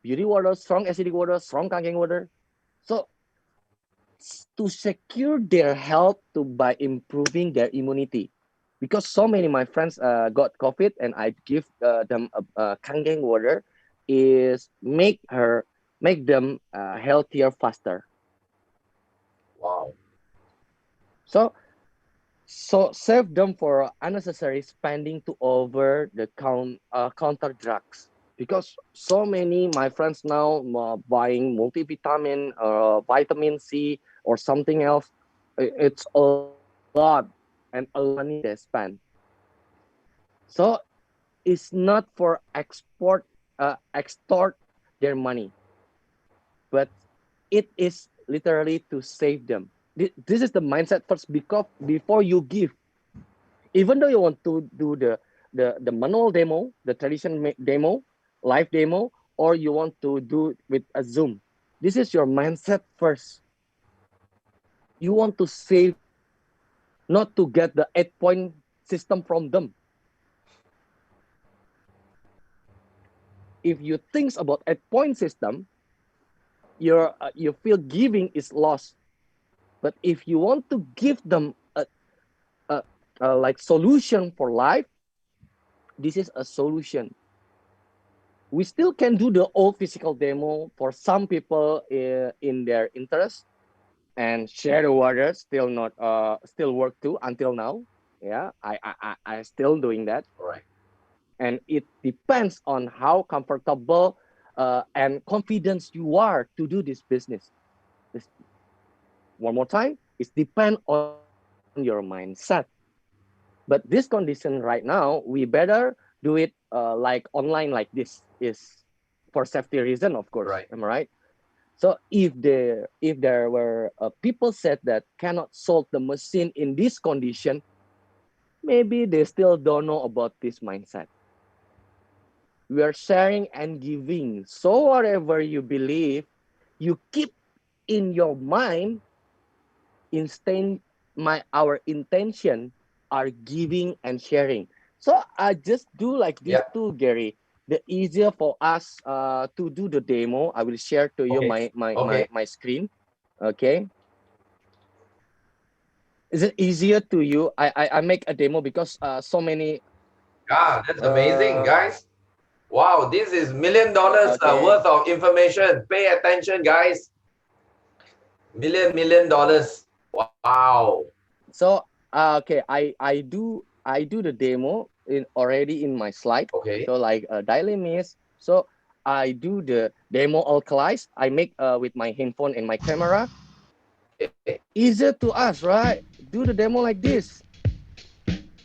beauty water, strong acidic water, strong Kangen water. So to secure their health to by improving their immunity. Because so many my friends got COVID and I give them a Kangen water is make them healthier faster. Wow. So save them for unnecessary spending to over the counter drugs because so many my friends now buying multivitamin vitamin C or something else. It's a lot and a lot of money they spend. So it's not for extort their money, but it is literally to save them. This is the mindset first because before you give, even though you want to do the manual demo, the tradition demo, live demo, or you want to do with a Zoom, this is your mindset first. You want to save them, not to get the 8 point system from them. If you think about 8 point system, you feel giving is lost. But if you want to give them a, a like solution for life, this is a solution. We still can do the old physical demo for some people in their interest and share the water still not still work too until now. Yeah, I still doing that. All right. And it depends on how comfortable and confidence you are to do this business. This, one more time, it depends on your mindset. But this condition right now, we better do it like online like this is for safety reason, of course. Right. Am I right? So if there were people said that cannot solve the machine in this condition, maybe they still don't know about this mindset. We are sharing and giving. So whatever you believe, you keep in your mind. Instead, our intention are giving and sharing. So I just do like this Yeah. too, Gary. The easier for us to do the demo. I will share to you Okay. Okay. my screen. Okay. Is it easier to you? I make a demo because so many Ah, that's amazing, uh guys. Wow, this is $1 million okay. worth of information. Pay attention, guys. Million dollars. Wow. So okay, I do the demo in already in my slide. Okay. So like dilemmas. So I do the demo alkalis. I make with my handphone and my camera. Okay. Easier to us, right? Do the demo like this.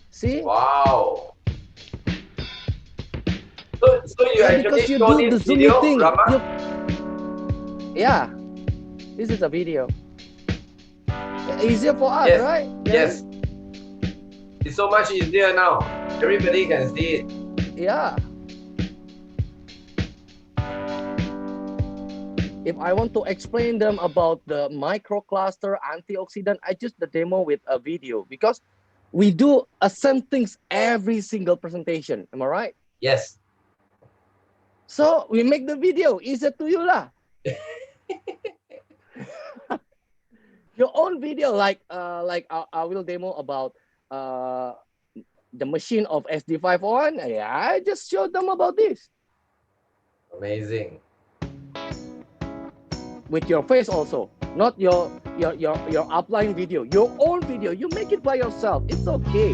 See? Wow. So you Yeah, actually because you show do the this Zoom video, meeting. Rama? Yeah, this is a video. Easier for us, Yes. right, Gary? Yes. It's so much easier now. Everybody can see it. Yeah. If I want to explain them about the microcluster antioxidant, I just the demo with a video because we do a same things every single presentation. Am I right? Yes. So we make the video easier to you lah. Your own video like I will demo about uh the machine of SD501. Yeah, I just showed them about this Amazing. with your face also, not your upline video, your own video. You make it by yourself. It's okay.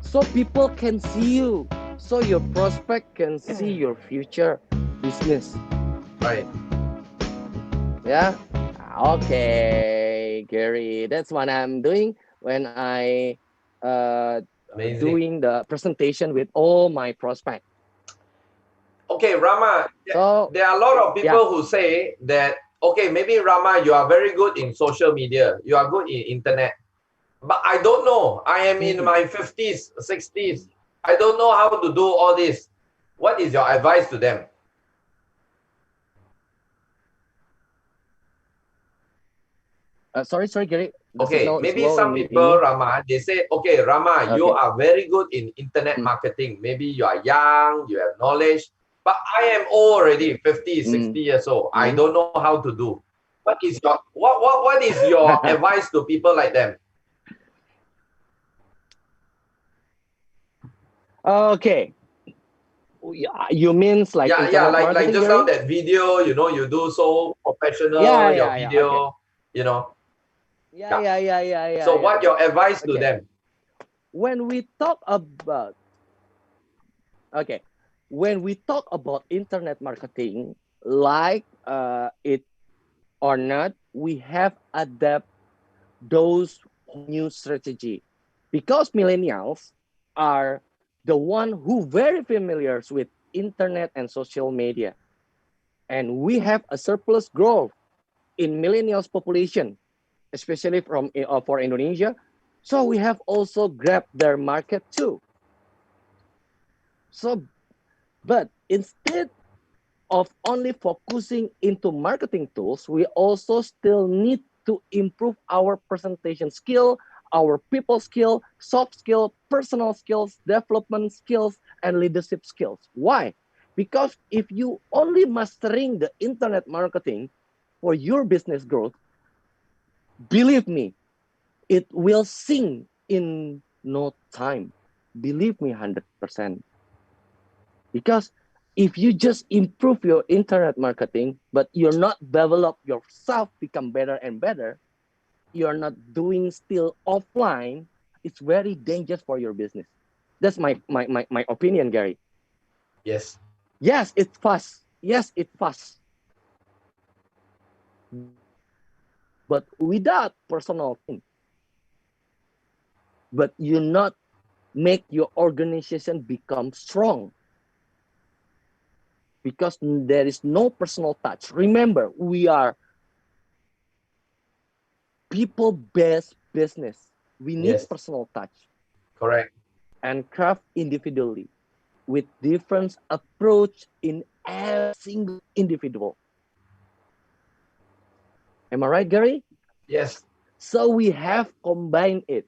so people can see you, so your prospect can see your future business. Right. Yeah. Okay, Gary. That's what I'm doing when I Amazing. doing the presentation with all my prospect. Okay, Rama, So there are a lot of yeah. people who say that, okay, maybe Rama, you are very good in social media, you are good in internet, but I don't know. I am in Mhm. my 50s, 60s. I don't know how to do all this. What is your advice to them? Sorry, Gary. The Okay, signal is maybe low some in people, me. Rama, they say, okay, Rama, you Okay. are very good in internet Mm, marketing. Maybe you are young, you have knowledge, but I am old already, 50, mm, 60 years old. I mm. don't know how to do. What is your advice to people like them? Okay. You means like Yeah, internet like marketing, just now Gary? that video, you do so professional, your Yeah. Okay. video, you know. Yeah. So Yeah. what your advice to Okay. them? When we talk about okay, when we talk about internet marketing, like it or not, we have adapt those new strategy because millennials are the one who very familiar with internet and social media, and we have a surplus growth in millennials population, especially from for Indonesia. So we have also grabbed their market too. So, but instead of only focusing into marketing tools, we also still need to improve our presentation skill, our people skill, soft skill, personal skills, development skills, and leadership skills. Why? Because if you only mastering the internet marketing for your business growth, believe me, it will sink in no time. Believe me, 100%. Because if you just improve your internet marketing, but you're not develop yourself, become better and better, you're not doing still offline, it's very dangerous for your business. That's my opinion, Gary. Yes. Yes, it's fast. Yes, it's fast. But without personal thing, but you not make your organization become strong because there is no personal touch. Remember, we are people-based business. We need Yes. personal touch Correct. and craft individually with different approach in every single individual. Am I right, Gary? Yes. So we have combined it.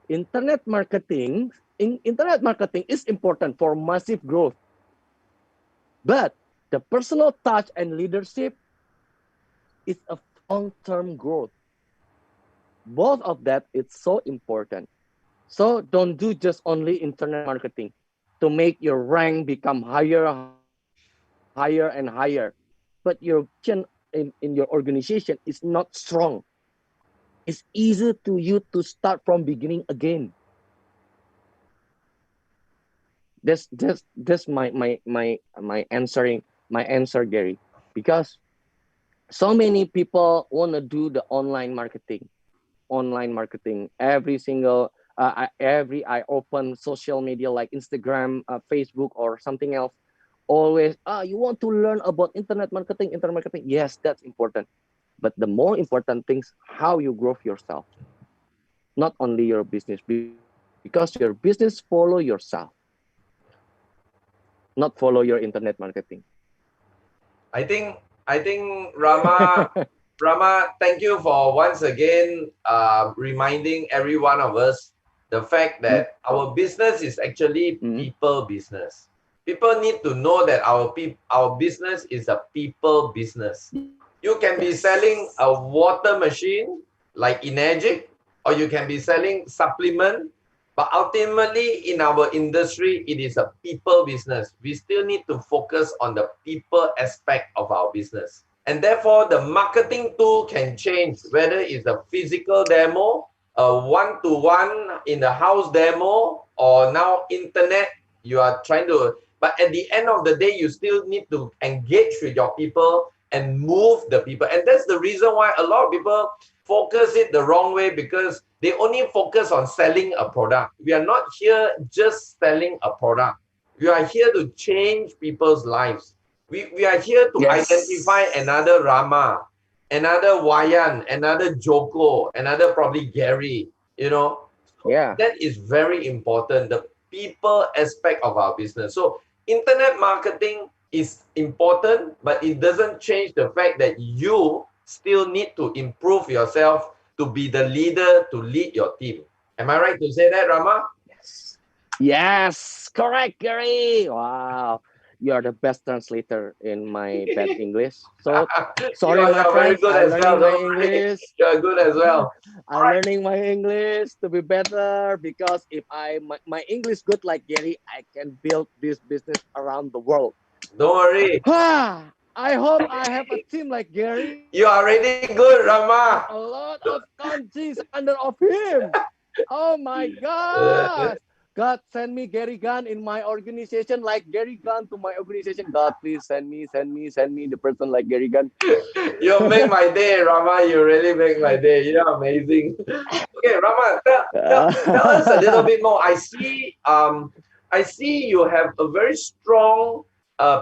Internet marketing, internet marketing is important for massive growth, but the personal touch and leadership is a long-term growth. Both of that is so important. So don't do just only internet marketing to make your rank become higher and higher. But your in your organization is not strong. It's easy to you to start from beginning again. This my answer, Gary. Because so many people want to do the online marketing every single every I open social media like Instagram, Facebook, or something else. Always, you want to learn about internet marketing. Yes, that's important. But the more important things, how you grow yourself, not only your business, because your business follow yourself, not follow your internet marketing. I think Rama, thank you for once again reminding every one of us the fact Mm, that our business is actually mm, people business. People need to know that our business is a people business. You can be selling yes. a water machine like Energic, or you can be selling supplement, but ultimately in our industry, it is a people business. We still need to focus on the people aspect of our business. And therefore, the marketing tool can change, whether it's a physical demo, one-to-one in the house demo, or now internet, you are trying to, but at the end of the day, you still need to engage with your people and move the people. And that's the reason why a lot of people focus it the wrong way, because they only focus on selling a product. We are not here just selling a product. We are here to change people's lives. We are here to identify another Rama, another Wayan, another Joko, another probably Garry, you know. So Yeah. that is very important, the people aspect of our business. So internet marketing is important, but it doesn't change the fact that you still need to improve yourself to be the leader, to lead your team. Am I right to say that, Rama? Yes. Yes. Correct, Gary. Wow. You are the best translator in my bad English. So sorry, my You're very friends. good I'm as well, learning my don't worry. English. You're good as well. All I'm right. learning my English to be better, because if my English good like Gary, I can build this business around the world. Don't worry. I hope I have a team like Gary. You are already good, And Rama. a lot of countries under of him. Oh my gosh. God, send me Gary Gunn in my organization, like Gary Gunn to my organization. God, please send me the person like Gary Gunn. You make my day, Rama. You really make my day. You're amazing. Okay, Rama, tell us a little bit more. I see you have a very strong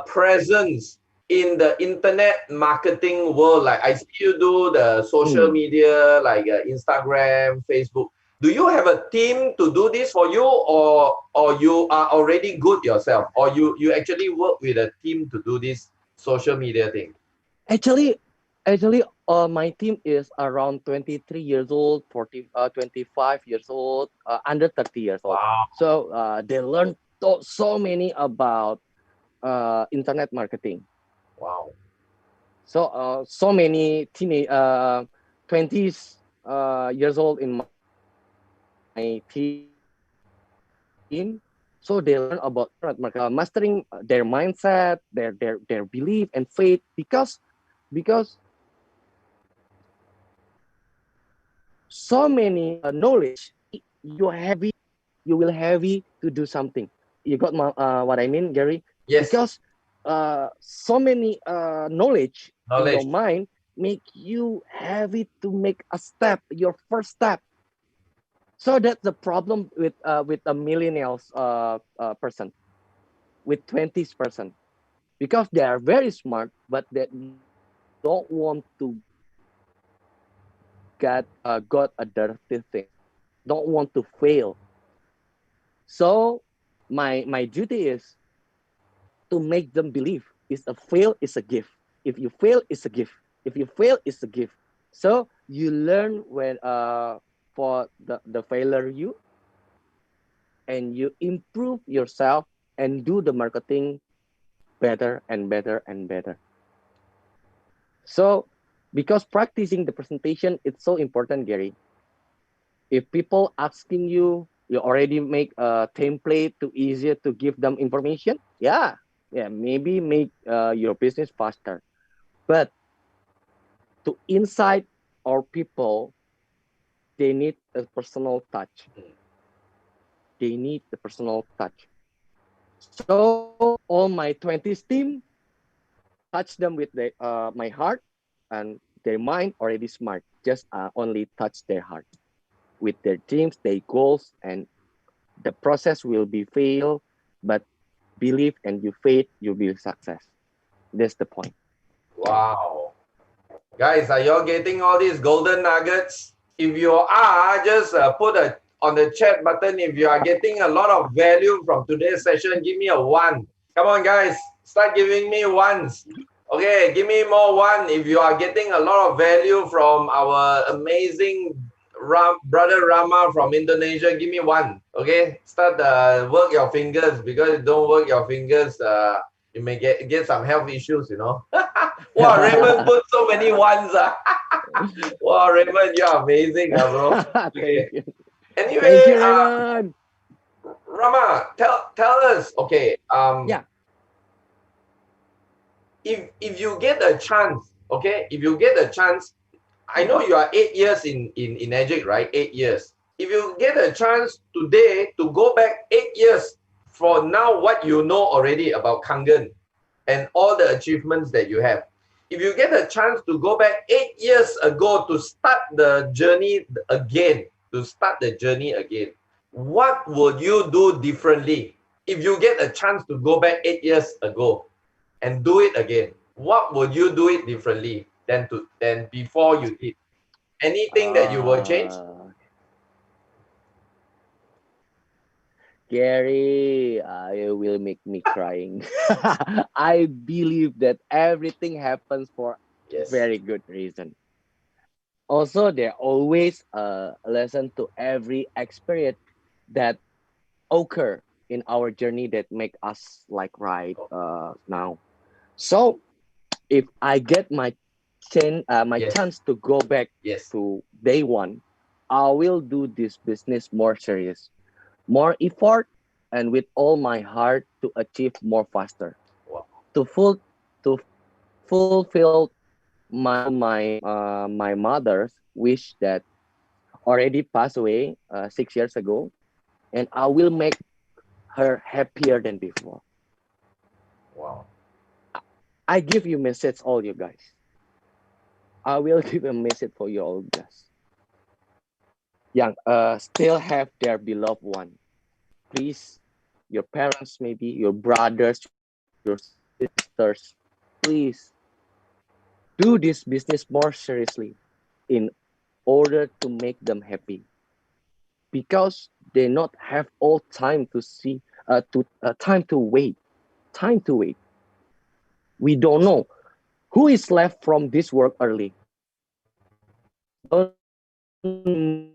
presence in the internet marketing world. Like I see you do the social Mm. media, like Instagram, Facebook. Do you have a team to do this for you, or you are already good yourself, or you actually work with a team to do this social media thing? Actually, my team is around 23 years old, 25 years old, under 30 years old. Wow. So they learn so many about internet marketing. Wow. So so many teenage 20s years old in my team. So they learn about internet marketing, mastering their mindset, their belief and faith, because so many knowledge, you will heavy to do something. You got what I mean, Gary? Yes, Because so many knowledge in your knowledge. mind make you heavy to make a step, your first step. So that's the problem with a millennials person, with 20s person, because they are very smart, but they don't want to got a dirty thing, don't want to fail. So my duty is to make them believe is a fail is a gift. If you fail, it's a gift. If you fail, it's a gift. So you learn when for the failure you, and you improve yourself and do the marketing better and better and better. So because practicing the presentation, it's so important, Gary. If people asking you, you already make a template to easier to give them information. Yeah, maybe make your business faster. But to insight our people, they need a personal touch. They need the personal touch. So all my 20s team, touch them with my heart, and their mind already smart. Just only touch their heart with their dreams, their goals, and the process will be fail, but believe and you faith, you'll be success. That's the point. Wow. Guys, are y'all getting all these golden nuggets? If you are, just put on the chat button. If you are getting a lot of value from today's session, give me a one. Come on, guys, start giving me ones. Okay, give me more one. If you are getting a lot of value from our amazing brother Rama from Indonesia, give me one. Okay, start work your fingers, because if you don't work your fingers, you may get some health issues, you know. Wow, Raymond put so many ones. Wow, Raymond, you're amazing, bro. Thank Okay. you. Thank Anyway, you, Raymond. Rama, tell us. Okay. Yeah. If you get a chance, okay, if you get a chance, I know you are 8 years in Egypt, right? 8 years. If you get a chance today to go back 8 years for now, what you know already about Kangen and all the achievements that you have, if you get a chance to go back 8 years ago to start the journey again, what would you do differently? If you get a chance to go back 8 years ago and do it again, what would you do it differently than before you did? Anything that you will change? Gary, you will make me crying. I believe that everything happens for Yes. very good reason. Also, there always a lesson to every experience that occur in our journey that make us like right now. So if I get my Yes. chance to go back Yes. to day one, I will do this business more serious, more effort, and with all my heart to achieve more faster. Wow. To full to fulfill my mother's wish that already passed away 6 years ago, and I will make her happier than before. Wow. I give you message, all you guys. I will give a message for you all guys. Young, still have their beloved one. Please, your parents, maybe your brothers, your sisters, please do this business more seriously in order to make them happy, because they not have all time to see to time to wait, time to wait. We don't know who is left from this work early. Don't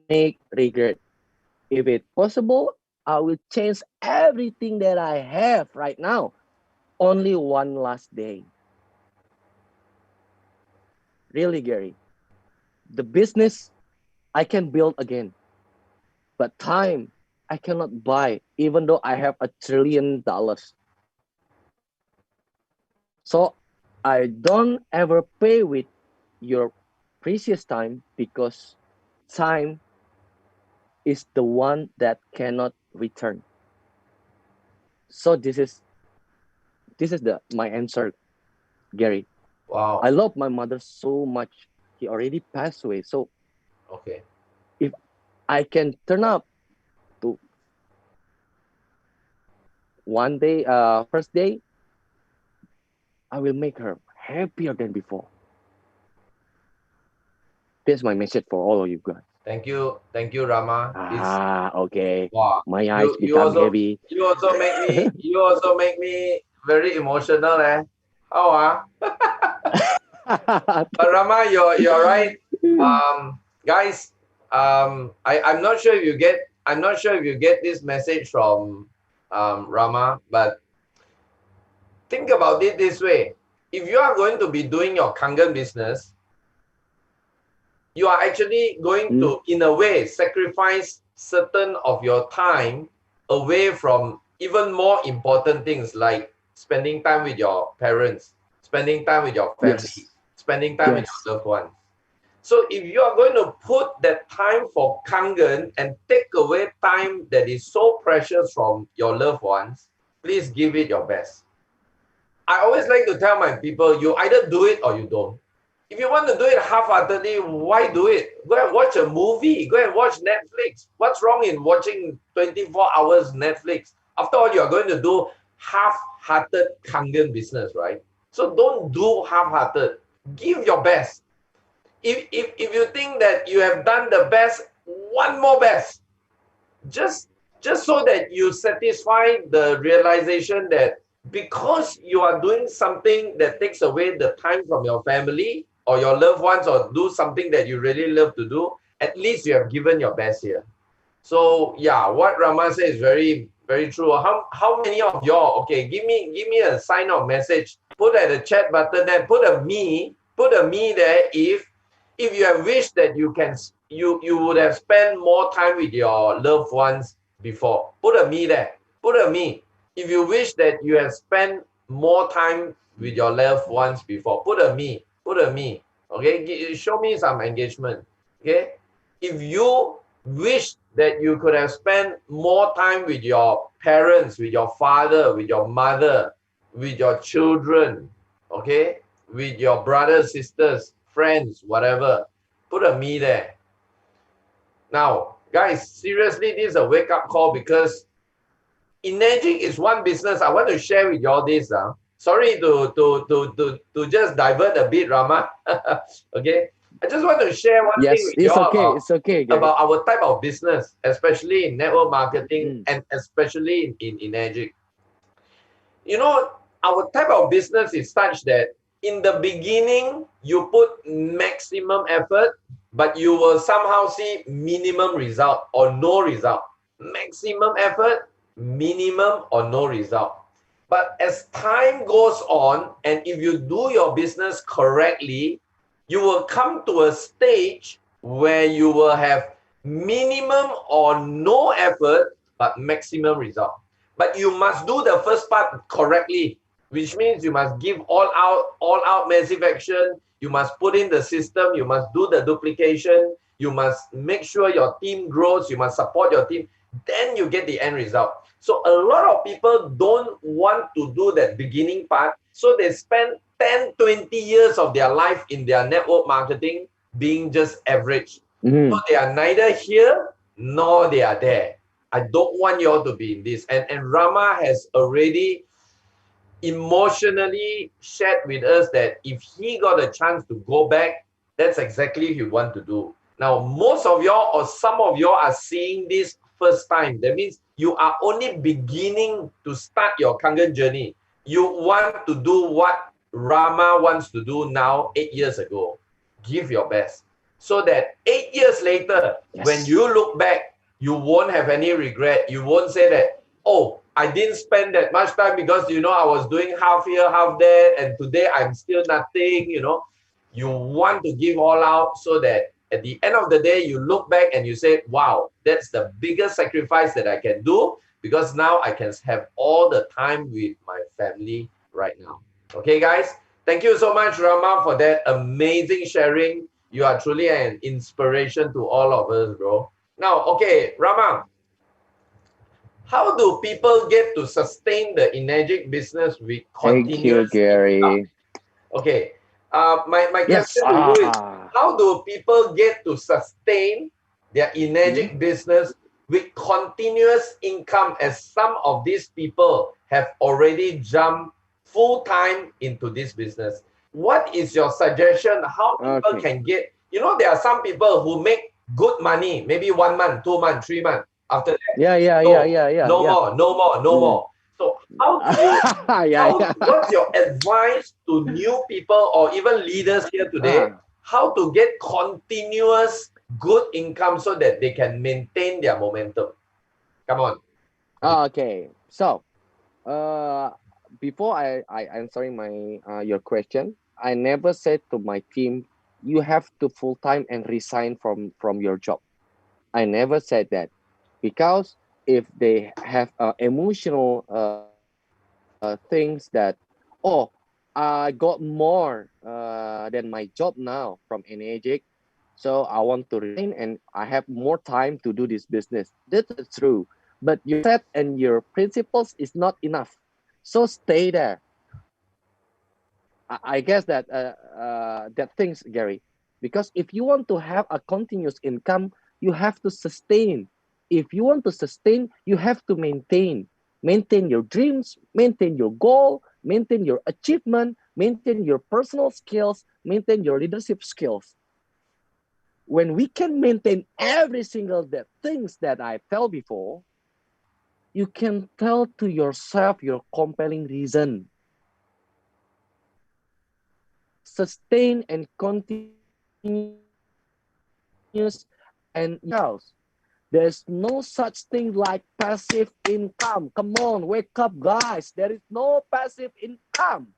make regret. If it's possible, I will change everything that I have right now. Only one last day. Really, Gary. The business I can build again, but time I cannot buy, even though I have $1 trillion. So I don't ever pay with your precious time, because time is the one that cannot return. So this is the my answer, Gary. Wow. I love my mother so much. He already passed away. So Okay. if I can turn up to one day, first day, I will make her happier than before. That's my message for all of you guys. Thank you, Rama. It's Okay. wow. My eyes You become also heavy. you also make me very emotional, eh? How But Rama, you're right. Guys, I'm not sure if you get this message from Rama, but think about it this way. If you are going to be doing your Kangen business, you are actually going to, in a way, sacrifice certain of your time away from even more important things like spending time with your parents, spending time with your family, Yes. spending time with Yes. your loved ones. So if you are going to put that time for Kangen and take away time that is so precious from your loved ones, please give it your best. I always like to tell my people, you either do it or you don't. If you want to do it half-heartedly, why do it? Go and watch a movie. Go and watch Netflix. What's wrong in watching 24 hours Netflix? After all, you're going to do half-hearted Kangen business, right? So don't do half-hearted. Give your best. If you think that you have done the best, one more best. Just so that you satisfy the realization that because you are doing something that takes away the time from your family or your loved ones, or do something that you really love to do, at least you have given your best here. So yeah, what Rama says is very, very true. How many of y'all, okay, give me a sign of message, put at the chat button there, put a me there if you have wished that you would have spent more time with your loved ones before. Put a me there. Put a me. If you wish that you have spent more time with your loved ones before, put a me. Put a me. Okay, show me some engagement. Okay, if you wish that you could have spent more time with your parents, with your father, with your mother, with your children, okay, with your brothers, sisters, friends, whatever, put a me there. Now, guys, seriously, this is a wake-up call because Enagic is one business. I want to share with you all this. Sorry to just divert a bit, Rama. Okay. I just want to share one thing Yes, with you it's all okay. It's okay, Gary. about our type of business, especially in network marketing Mm. and especially in Enagic. You know, our type of business is such that in the beginning, you put maximum effort, but you will somehow see minimum result or no result. Maximum effort, minimum or no result. But as time goes on, and if you do your business correctly, you will come to a stage where you will have minimum or no effort, but maximum result. But you must do the first part correctly, which means you must give all out massive action. You must put in the system. You must do the duplication. You must make sure your team grows. You must support your team. Then you get the end result. So a lot of people don't want to do that beginning part. So they spend 10, 20 years of their life in their network marketing being just average. So Mm. they are neither here nor they are there. I don't want you all to be in this. And Rama has already emotionally shared with us that if he got a chance to go back, that's exactly what he want to do. Now, most of y'all or some of y'all are seeing this first time. That means you are only beginning to start your Kangen journey. You want to do what Rama wants to do now 8 years ago. Give your best. So that 8 years later, when Yes. you look back, you won't have any regret. You won't say that, oh, I didn't spend that much time because I was doing half here, half there, and today I'm still nothing. You want to give all out so that at the end of the day, you look back and you say, wow, that's the biggest sacrifice that I can do because now I can have all the time with my family right now. Okay, guys? Thank you so much, Rama, for that amazing sharing. You are truly an inspiration to all of us, bro. Now, okay, Rama, how do people get to sustain the Enagic business with Thank you, continuous income? Gary. Okay. My Yes. question to you is, Ah. how do people get to sustain their Mhm. Enagic business with continuous income as some of these people have already jumped full time into this business? What is your suggestion? How people Okay. can get, there are some people who make good money, maybe 1 month, 2 months, 3 months. After that, Yeah, yeah, yeah, no, yeah, yeah, no yeah. more, no more, no Mm. more. So how do you Yeah, how yeah. what's your advice to new people or even leaders here today Ah. how to get continuous good income so that they can maintain their momentum? Come on. Okay. So, uh, before I answering my your question, I never said to my team, you have to full time and resign from your job. I never said that because if they have emotional things that, oh, I got more than my job now from Enagic, so I want to resign and I have more time to do this business. That's true, but your mindset and your principles is not enough. So stay there. I guess that that things, Gary, because if you want to have a continuous income, you have to sustain. If you want to sustain, you have to maintain. Maintain your dreams, maintain your goal, maintain your achievement, maintain your personal skills, maintain your leadership skills. When we can maintain every single that things that I tell before, you can tell to yourself your compelling reason sustain and continuous and yourselves. There's no such thing like passive income. Come on, wake up, guys. There is no passive income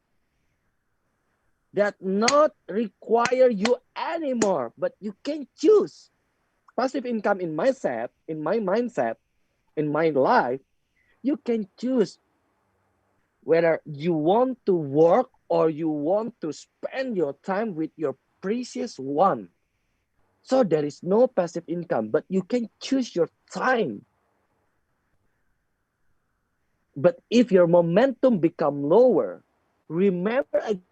that not require you anymore, but you can choose passive income in my set, in my mindset, in my life. You can choose whether you want to work or you want to spend your time with your precious one. So there is no passive income, but you can choose your time. But if your momentum become lower, remember again,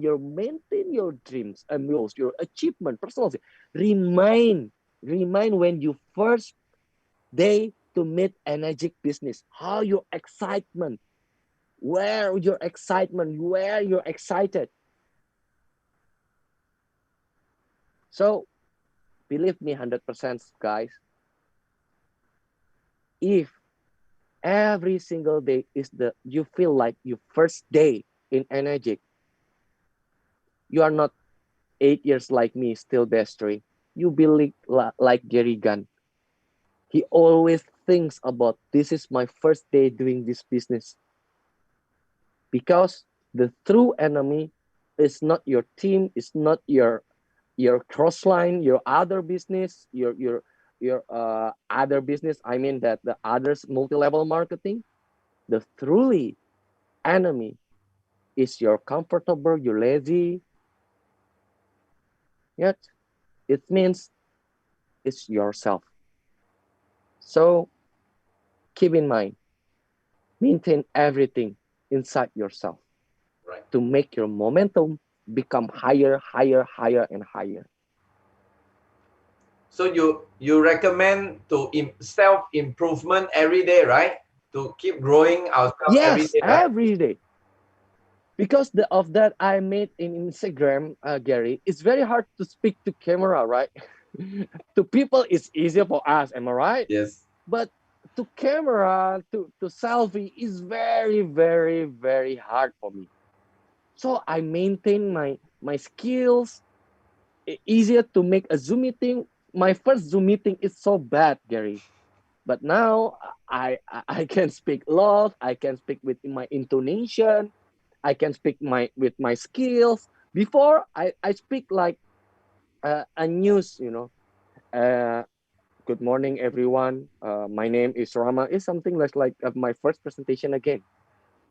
you maintain your dreams and goals, your achievement, personal. Remind when you first day to meet energetic business, how your excitement, where you're excited. So believe me, 100%, guys. If every single day is the you feel like your first day in energetic, you are not 8 years like me, still bestary. You believe like Gary Gunn. He always thinks about this is my first day doing this business. Because the true enemy is not your team, it's not your crossline, your other business, your other business. I mean that the others multi-level marketing. The truly enemy is you're comfortable, you're lazy. Yet it means it's yourself. So keep in mind, maintain everything inside yourself Right. to make your momentum become higher, higher, higher, and higher. So you recommend to self improvement every day, right? To keep growing ourselves every Yes, day, right? every day. Because of that I made in Instagram, Gary, it's very hard to speak to camera, right? To people, it's easier for us, am I right? Yes. But to camera, to selfie is very, very, very hard for me. So I maintain my skills. Easier to make a Zoom meeting. My first Zoom meeting is so bad, Gary. But now I can speak lot. I can speak with my intonation. I can speak with my skills. Before I speak like a news, Uh, good morning, everyone. My name is Rama. It's something like my first presentation again.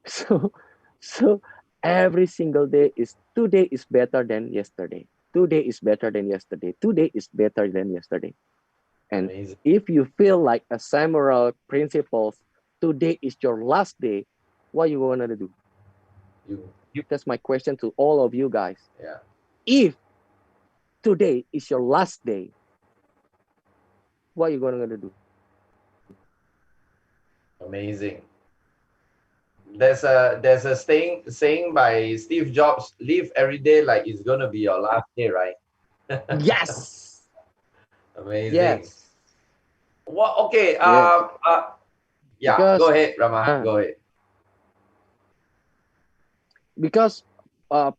So, so every single day is today is better than yesterday. Today is better than yesterday. Today is better than yesterday. And Amazing. if you feel like a samurai principles, today is your last day. What you gonna do? You That's my question to all of you guys. yeah. If today is your last day, what you gonna do? Amazing. There's a saying by Steve Jobs, live every day like it's gonna be your last day, right? Yes, Amazing. yes, What okay, yes. yeah, go Because ahead, Rama. uh, Go ahead. because uh,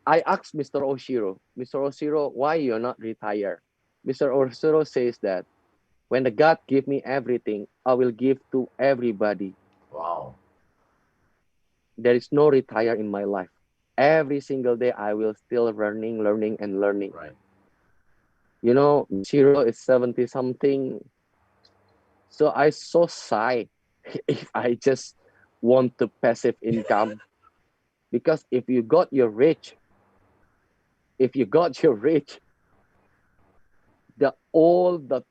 I asked Mr. Oshiro, why you're not retired? Mr. Oshiro says that when the God give me everything, I will give to everybody. Wow. There is no retire in my life. Every single day, I will still learning, learning, and learning. Right. Shiro is 70 something. So I so sigh if I just want the passive income. Because if you got your rich,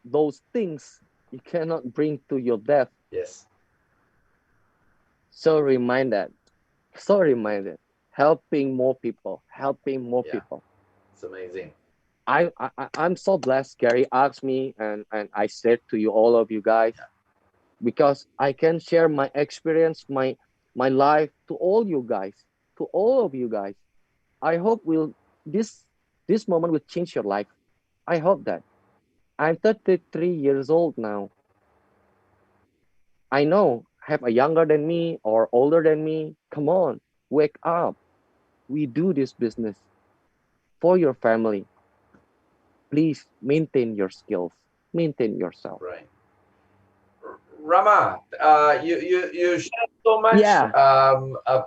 those things you cannot bring to your death. Yes. So reminded, helping more people, helping more Yeah. people. It's amazing. I'm so blessed. Gary asked me, and I said to you, all of you guys, because I can share my experience, my life to all you guys, to all of you guys. I hope this this moment will change your life. I hope that. I'm 33 years old now. I know have a younger than me or older than me. Come on, wake up. We do this business for your family. Please maintain your skills. Maintain yourself. Right. Rama, you shared so much Yeah.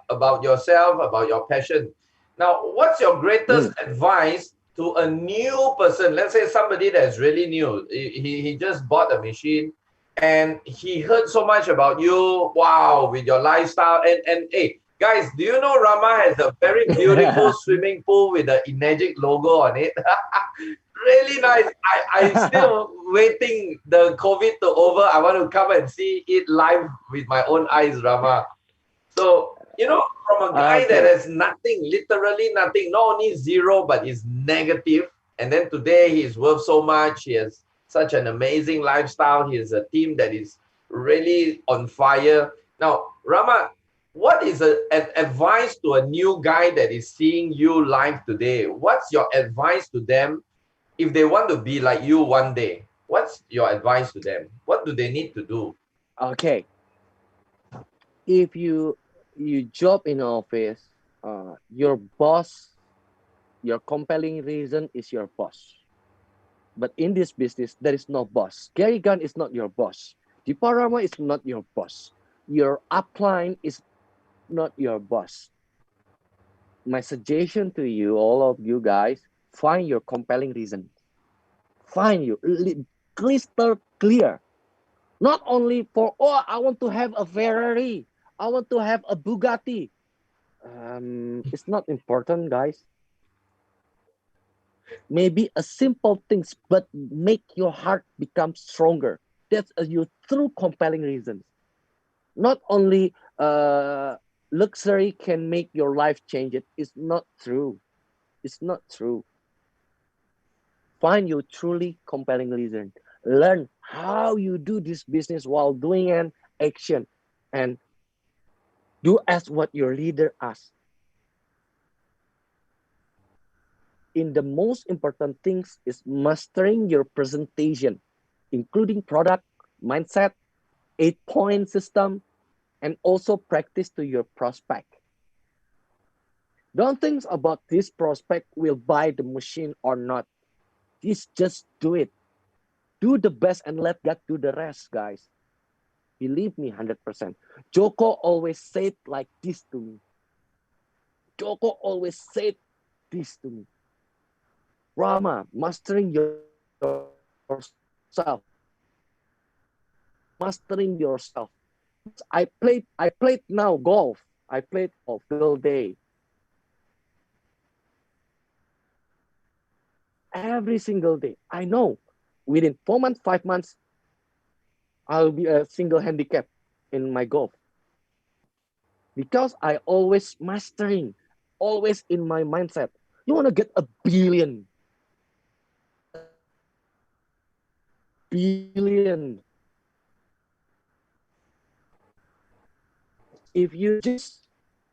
about yourself, about your passion. Now, what's your greatest Mm. advice to a new person? Let's say somebody that's really new. He just bought a machine and he heard so much about you. Wow, with your lifestyle. And hey, Guys, do you know Rama has a very beautiful swimming pool with the Enagic logo on it? Really nice. I still waiting the COVID to over. I want to come and see it live with my own eyes, Rama. So, from a guy that Okay. has nothing, literally nothing, not only zero, but is negative. And then today he's worth so much. He has such an amazing lifestyle. He has a team that is really on fire. Now, Rama, what is an advice to a new guy that is seeing you live today? What's your advice to them if they want to be like you one day? What's your advice to them? What do they need to do? Okay. If you job in office, your boss, your compelling reason is your boss. But in this business, there is no boss. Gary Gunn is not your boss. Diparama is not your boss. Your upline is not your boss. My suggestion to you, all of you guys, find your compelling reason. Find you crystal clear. Not only for, oh, I want to have a Ferrari. I want to have a Bugatti. It's not important, guys. Maybe a simple things, but make your heart become stronger. That's your true compelling reasons. Not only luxury can make your life change. It's not true. It's not true. Find your truly compelling reason. Learn how you do this business while doing an action, and do as what your leader asks. In the most important things is mastering your presentation, including product, mindset, 8-point system, and also practice to your prospect. Don't think about this prospect will buy the machine or not. Just do it. Do the best and let God do the rest, guys. Believe me 100%. Joko always said like this to me. Joko always said this to me. Rama, mastering yourself. Mastering yourself. I played now golf. I played golf all day. Every single day. I know within 4 months, 5 months, I'll be a single handicap in my golf. Because I always mastering, always in my mindset. You want to get a billion. Billion. If you just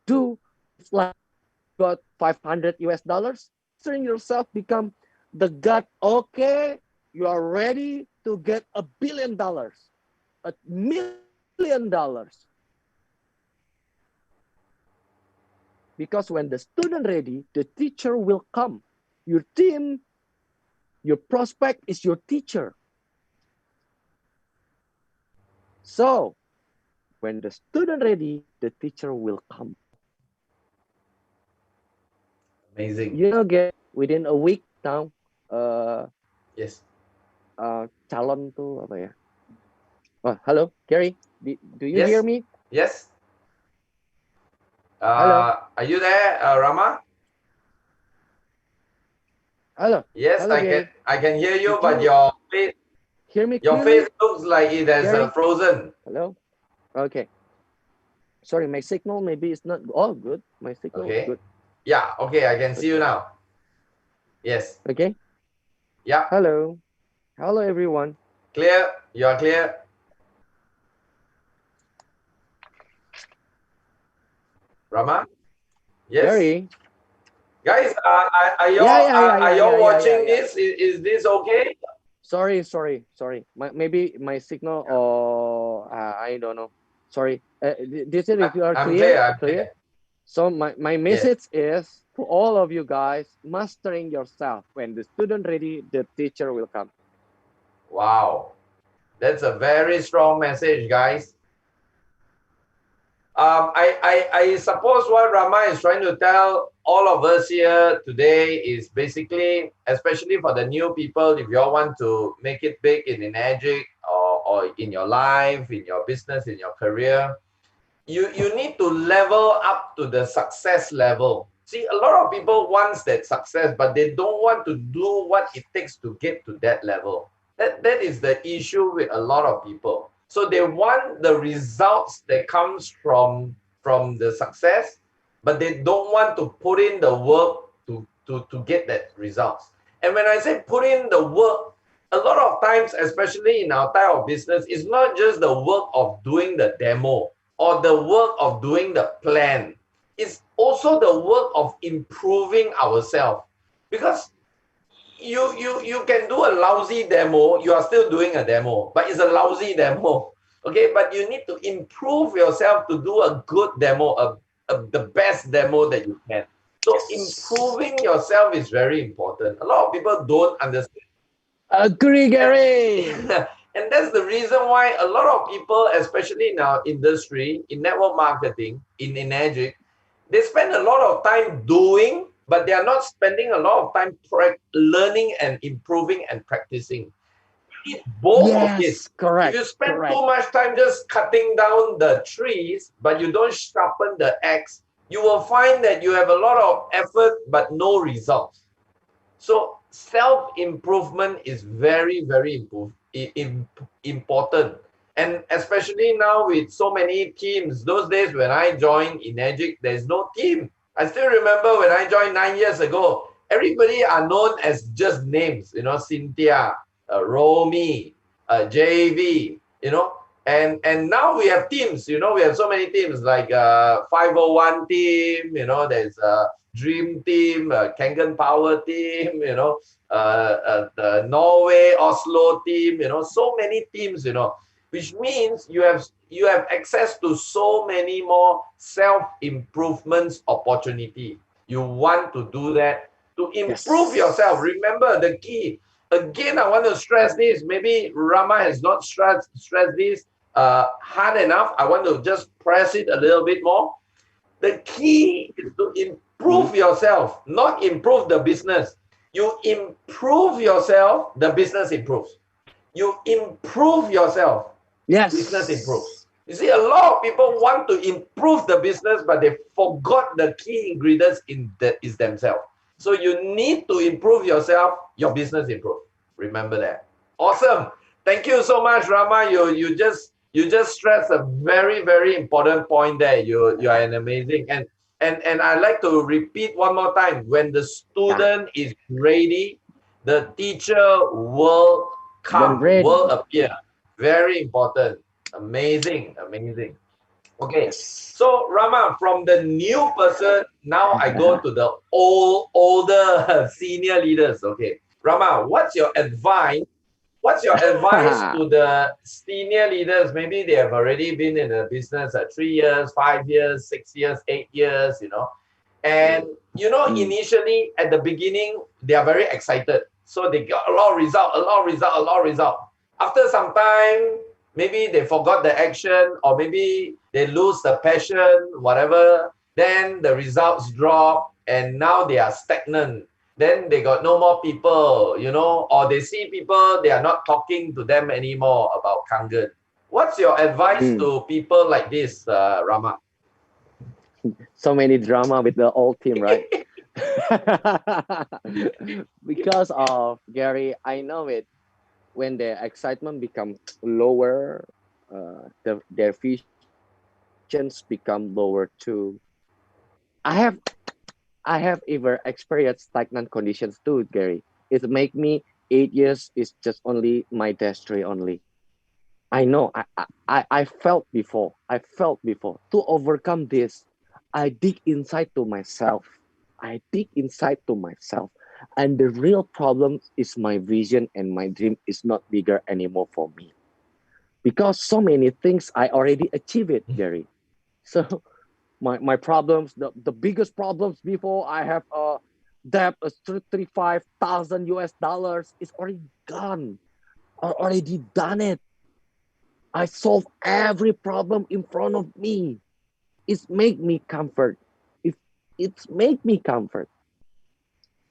do, it's like got 500 US dollars, mastering yourself become the God. Okay, you are ready to get $1 billion, $1 million. Because when the student ready, the teacher will come. Your team, your prospect is your teacher. So when the student ready, the teacher will come. Amazing. You know, Gary, within a week now, Yes. calon tuh apa ya? Oh, hello, Gary. Do you hear Yes. me? Yes. Hello, Are you there, Rama? hello, Yes, hello, Gary. I can hear you, Did but you hear me your face clearly, looks like it has Gary? frozen. Hello. Okay. Sorry, my signal maybe it's not. Oh, good. My signal is Okay. good. Yeah. Okay, I can see you Okay. now. Yes. Okay. Yeah. Hello. Hello, everyone. Clear. You are clear. Rama. Yes. Gary. Guys, Yeah. are you watching Yeah. this? Is this okay? Sorry. Maybe my signal or I don't know. Sorry. This is if you are I'm clear. clear. I'm Clear. clear. So my Yes. message is to all of you guys, mastering yourself. When the student ready, the teacher will come. Wow. That's a very strong message, guys. I suppose what Rama is trying to tell all of us here today is basically, especially for the new people, if you all want to make it big in Enagic or in your life, in your business, in your career, you need to level up to the success level. See, a lot of people wants that success, but they don't want to do what it takes to get to that level. That is the issue with a lot of people. So they want the results that comes from the success, but they don't want to put in the work to get that results. And when I say put in the work, a lot of times, especially in our type of business, it's not just the work of doing the demo or the work of doing the plan. It's also the work of improving ourselves. Because you can do a lousy demo, you are still doing a demo, but it's a lousy demo. Okay, but you need to improve yourself to do a good demo, the best demo that you can. So improving yourself is very important. A lot of people don't understand. Agree, Gary. And that's the reason why a lot of people, especially in our industry, in network marketing, in Energic, they spend a lot of time doing, but they are not spending a lot of time learning and improving and practicing. You need both of this. Yes, If correct, you spend correct. too much time just cutting down the trees, but you don't sharpen the axe, you will find that you have a lot of effort, but no results. So self-improvement is very, very important. And especially now with so many teams, those days when I joined Energic, there's no team. I still remember when I joined 9 years ago, everybody are known as just names, Cynthia, Romy, JV, and now we have teams, we have so many teams like 501 team, there's Dream Team, Kangen Power Team, the Norway Oslo team, so many teams, which means you have access to so many more self-improvements opportunity. You want to do that to improve yourself. Yes. Remember the key. Again, I want to stress this. Maybe Rama has not stressed this hard enough. I want to just press it a little bit more. The key is to improve yourself, not improve the business. You improve yourself, the business improves. You improve yourself, business improves. Yes. You see, a lot of people want to improve the business, but they forgot the key ingredients is themselves. So you need to improve yourself, your business improve. Remember that. Awesome. Thank you so much, Rama. You just stressed a very, very important point there. You are an amazing. And I like to repeat one more time. When the Yeah. student is ready, the teacher will When will ready. appear. Very important. Amazing, amazing. Okay, Yes. so Rama, from the new person, now I go to the older senior leaders. Okay, Rama, what's your advice to the senior leaders? Maybe they have already been in the business 3 years, 5 years, 6 years, 8 years, and Mm. initially at the beginning they are very excited, so they got a lot of result, a lot of result, a lot of result. After some time, maybe they forgot the action, or maybe they lose the passion, whatever. Then the results drop, and now they are stagnant. Then they got no more people, or they see people, they are not talking to them anymore about Kangen. What's your advice Mm. to people like this, Rama? So many drama with the old team, right? Because of Gary, I know it. When their excitement becomes lower, their visions become lower too. I have I have ever experienced stagnant conditions too, Gary. It make me 8 years is just only my destiny only. I know. I felt before. I felt before. To overcome this, I dig inside to myself. I dig inside to myself. And the real problem is my vision and my dream is not bigger anymore for me. Because so many things I already achieved it, Gary. So my problems, the biggest problems before I have a debt of 35,000 US dollars is already gone. I already done it. I solve every problem in front of me. It's make me comfort. It, it's make me comfort.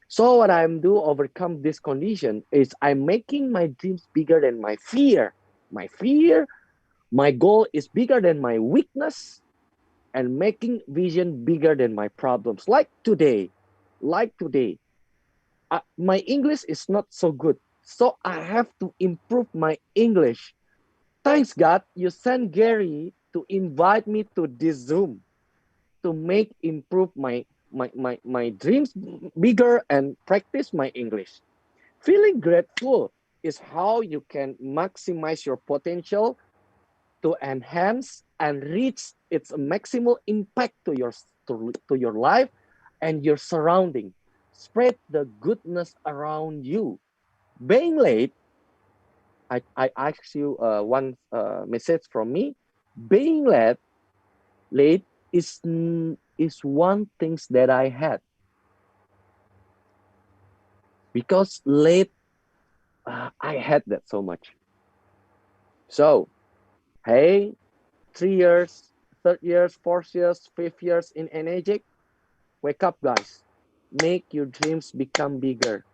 So what I'm do overcome this condition is I'm making my dreams bigger than my fear. My fear, my goal is bigger than my weakness. and making vision bigger than my problems. Like today, my English is not so good. So I have to improve my English. Thanks God, you sent Gary to invite me to this Zoom to make improve my dreams bigger and practice my English. Feeling grateful is how you can maximize your potential to enhance and reach its maximal impact to your life and your surrounding. Spread the goodness around you. Being late, I ask you one message from me. Being late is one things that I had because late I had that so much. So hey, 3 years, third years, fourth years, fifth years in energetic, wake up, guys. Make your dreams become bigger.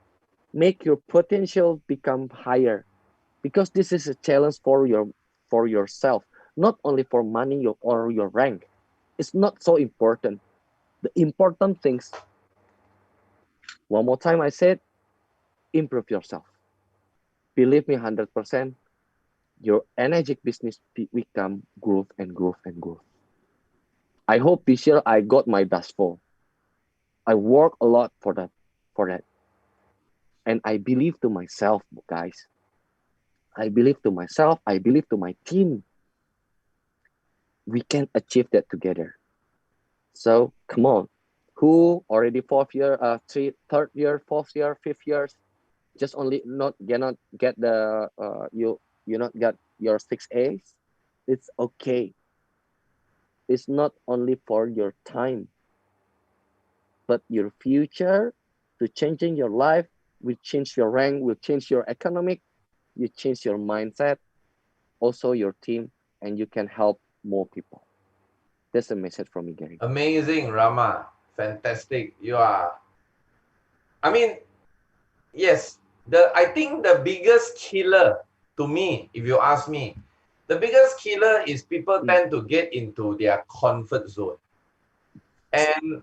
Make your potential become higher. Because this is a challenge for yourself, not only for money or your rank. It's not so important. The important things, one more time I said, improve yourself. Believe me 100%, your energetic business become growth and growth and growth. I hope this year I got my dust full. I work a lot for that. And I believe to myself, guys. I believe to myself, I believe to my team. We can achieve that together. So come on. Who already fourth year, third year, fourth year, fifth years, just only not cannot get the you not get your 6 A's. It's okay. It's not only for your time, but your future to changing your life will change your rank, will change your economic, you change your mindset, also your team, and you can help more people. That's a message from me, Gary. Amazing, Rama. Fantastic. You are. I mean, yes. I think the biggest killer to me, if you ask me, the biggest killer is people tend to get into their comfort zone. And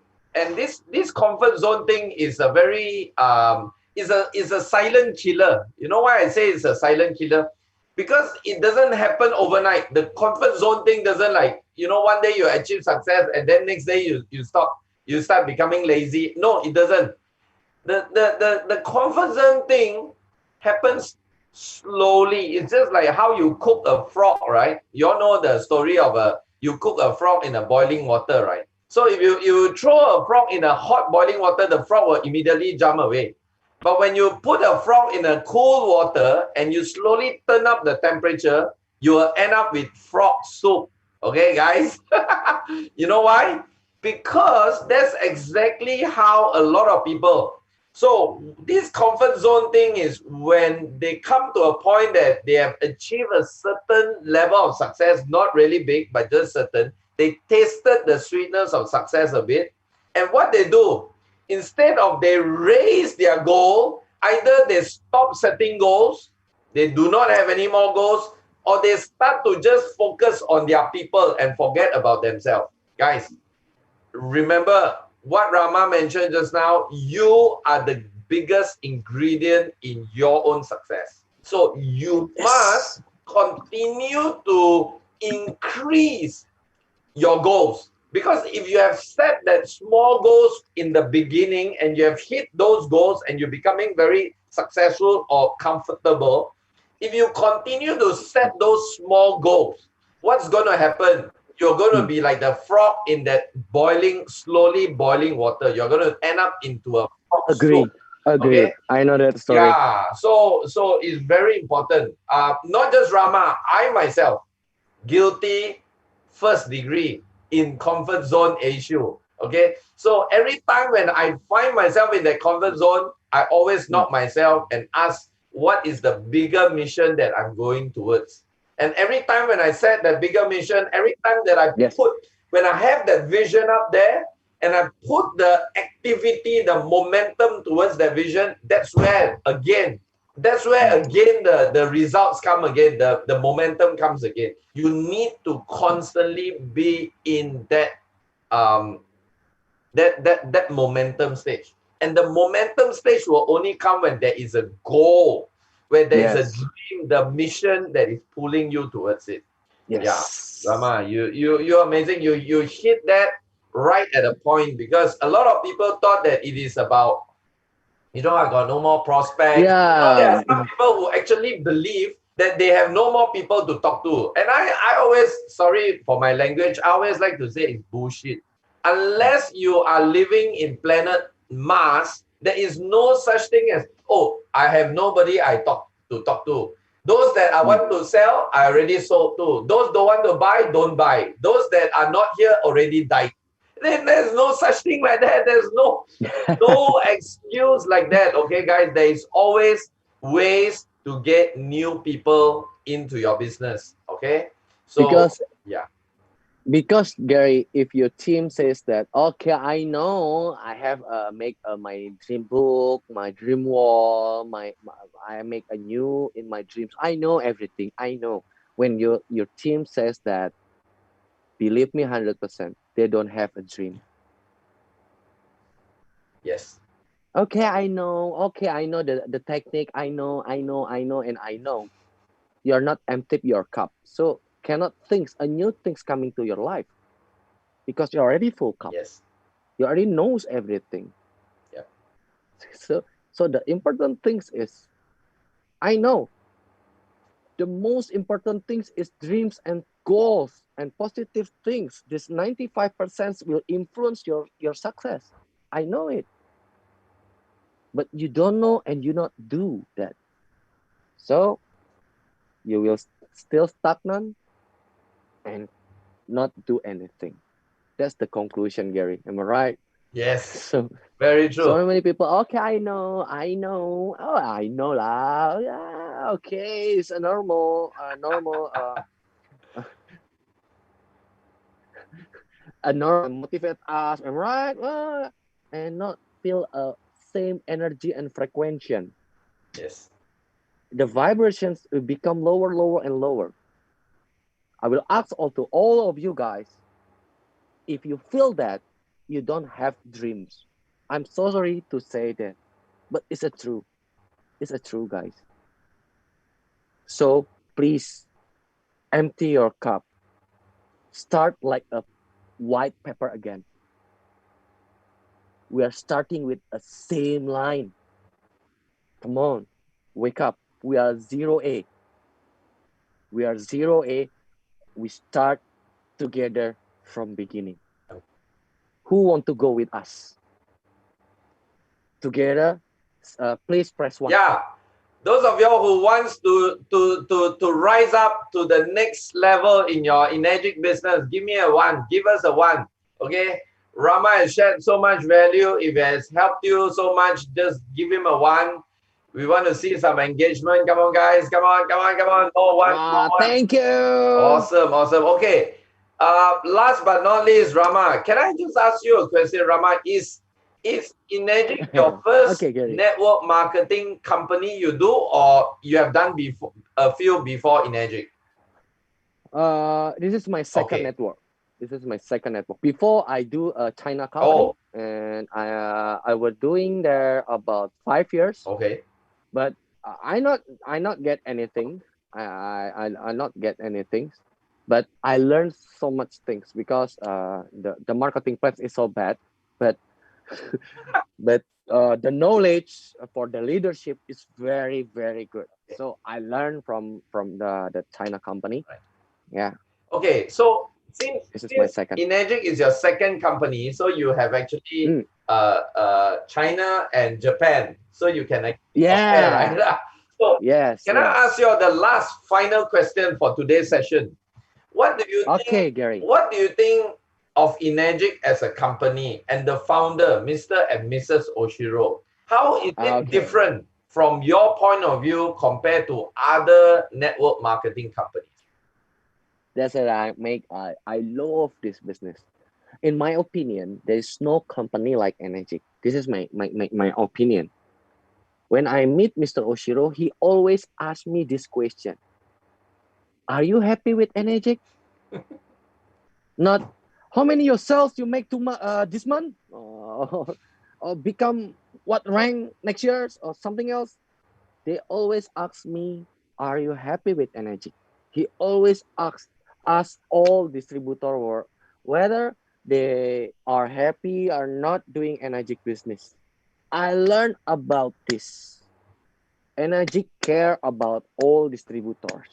this comfort zone thing is a very is a silent killer. You know why I say it's a silent killer? Because it doesn't happen overnight. The comfort zone thing doesn't, like, one day you achieve success and then next day you start becoming lazy. No, it doesn't. The comfort zone thing happens slowly. It's just like how you cook a frog, right? You all know the story of you cook a frog in a boiling water, right? So if you throw a frog in a hot boiling water, the frog will immediately jump away. But when you put a frog in a cool water and you slowly turn up the temperature, you will end up with frog soup. Okay, guys? You know why? Because that's exactly how a lot of people. So this comfort zone thing is when they come to a point that they have achieved a certain level of success, not really big, but just certain. They tasted the sweetness of success a bit. And what they do, instead of they raise their goal, either they stop setting goals, they do not have any more goals, or they start to just focus on their people and forget about themselves. Guys, remember what Rama mentioned just now, you are the biggest ingredient in your own success. So you must continue to increase your goals. Because if you have set that small goals in the beginning and you have hit those goals and you're becoming very successful or comfortable, if you continue to set those small goals, what's going to happen? You're going to be like the frog in that slowly boiling water. You're going to end up into a frog soup. Agree. Okay? I know that story. Yeah. So it's very important. Not just Rama, I myself, guilty first degree in comfort zone issue. Okay. So every time when I find myself in that comfort zone, I always knock myself and ask, what is the bigger mission that I'm going towards? And every time when I set that bigger mission, every time that I when I have that vision up there and I put the activity, the momentum towards that vision, that's where again the results come again, the momentum comes again. You need to constantly be in that um, that momentum stage. And the momentum stage will only come when there is a goal, where there is a Yes. dream, the mission that is pulling you towards it. Yeah, Yes. Rama, you're amazing. You hit that right at a point, because a lot of people thought that it is about, I got no more prospects. There are Yeah. some people who actually believe that they have no more people to talk to. And I always, sorry for my language, I always like to say it's bullshit. Unless you are living in planet Mars, there is no such thing as, oh, I have nobody to talk to. Those that I want to sell, I already sold to. Those don't want to buy, don't buy. Those that are not here already died. Then there's no such thing like that. There's no excuse like that. Okay, guys, there is always ways to get new people into your business. Okay, so because yeah, because Gary, if your team says that, okay, I know I have make my dream book, my dream wall, I make a new in my dreams. I know everything. I know. When your team says that, believe me, 100%, they don't have a dream. yes, Okay, I know. Okay, I know the technique. I know, and I know. You're not empty your cup, so cannot think a new things coming to your life because you're already full cup. yes, You already knows everything. yeah, So the important things is, I know the most important things is dreams and goals and positive things. This 95% will influence your success. I know it, but you don't know and you not do that. So you will still stagnant and not do anything. That's the conclusion, Gary. Am I right? yes, So very so true. many people. Okay, I know. Oh, I know lah. Yeah, okay, it's a normal. A normal motivate us. Am I right? And not feel a same energy and frequency. Yes, The vibrations will become lower, and lower. I will ask all of you guys, if you feel that you don't have dreams. I'm so sorry to say that, but it's a true. It's a true, guys. So please empty your cup. Start like a white pepper again. We are starting with a same line. Come on, wake up. We are zero A. We are zero A. We start together from beginning. Who want to go with us together? Please press one. yeah. Those of y'all who wants to rise up to the next level in your Energic business, give me a one. Give us a one. Okay. Rama has shared so much value. If it has helped you so much, just give him a one. We want to see some engagement. Come on, guys. Come on, come on, come on. Oh, one, oh, one. Thank you. Awesome, awesome. Okay. Last but not least, Rama, can I just ask you a question, Rama? Is Energic your first Okay, Gary. network marketing company you do, or you have done before a few before Energic? This is my second Okay. network. This is my second network. Before I do a China company, Oh, and I was doing there about 5 years, okay. but I not get anything. I not get anything, but I learned so much things because the marketing plan is so bad, but but the knowledge for the leadership is very good. Okay. So I learned from the China company. Right. Yeah, Okay. So since this is my since second. Energic is your second company, so you have actually Mm, China and Japan, so you can actually compare, yeah. right? So Yes. can I ask Yes. you the last final question for today's session? What do you think? Okay, Gary. What do you think of Energic as a company and the founder, Mr. and Mrs. Oshiro? How is it Okay. different from your point of view compared to other network marketing companies? That's what I make. I love this business. In my opinion, there is no company like Energy. This is my opinion. When I meet Mr. Oshiro, he always asks me this question: Are you happy with Energy? Not. How many your sales you make this month? Or become what rank next year or something else? They always ask me, are you happy with energy? He always asks us all distributor or whether they are happy or not doing energy business. I learned about this. Energy care about all distributors.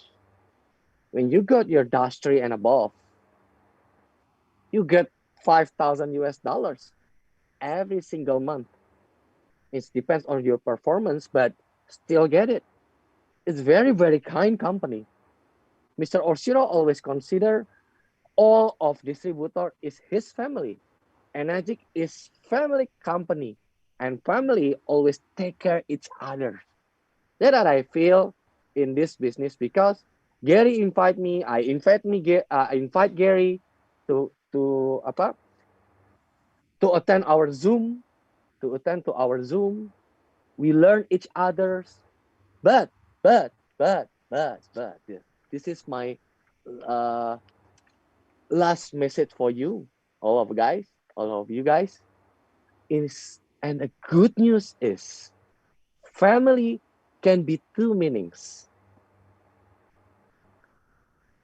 When you got your dash 3 and above, you get 5,000 US dollars every single month. It depends on your performance, but still get it. It's very, very kind company. Mr. Oshiro always consider all of distributor is his family. Energic is family company, and family always take care each other. That I feel in this business because Gary invite me, I invite Gary to apa to attend our Zoom, to attend to our Zoom. We learn each other's, but but this is my uh, last message for you, all of guys, all of you guys. Is and the good news is family can be two meanings.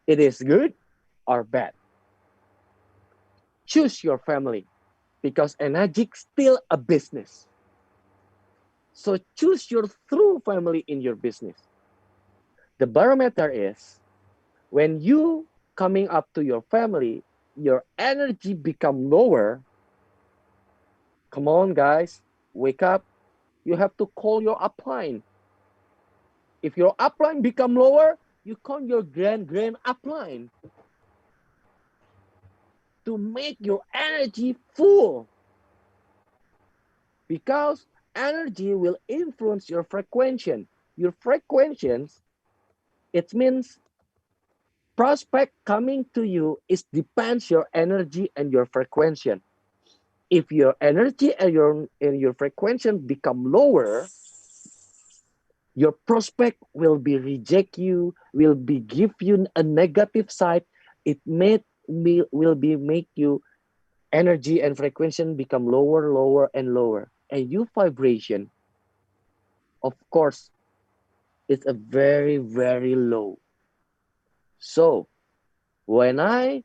It is good or bad. Choose your family because Enagic still a business. So choose your true family in your business. The barometer is when you coming up to your family, your energy become lower. Come on, guys, wake up. You have to call your upline. If your upline become lower, you call your grand upline to make your energy full. Because energy will influence your frequency. Your frequencies, it means prospect coming to you is depends your energy and your frequency. If your energy and your frequency become lower, your prospect will be reject you, will be give you a negative side. It will be make you energy and frequency become lower, lower, and lower. And your vibration, of course, is a very, very low. So when I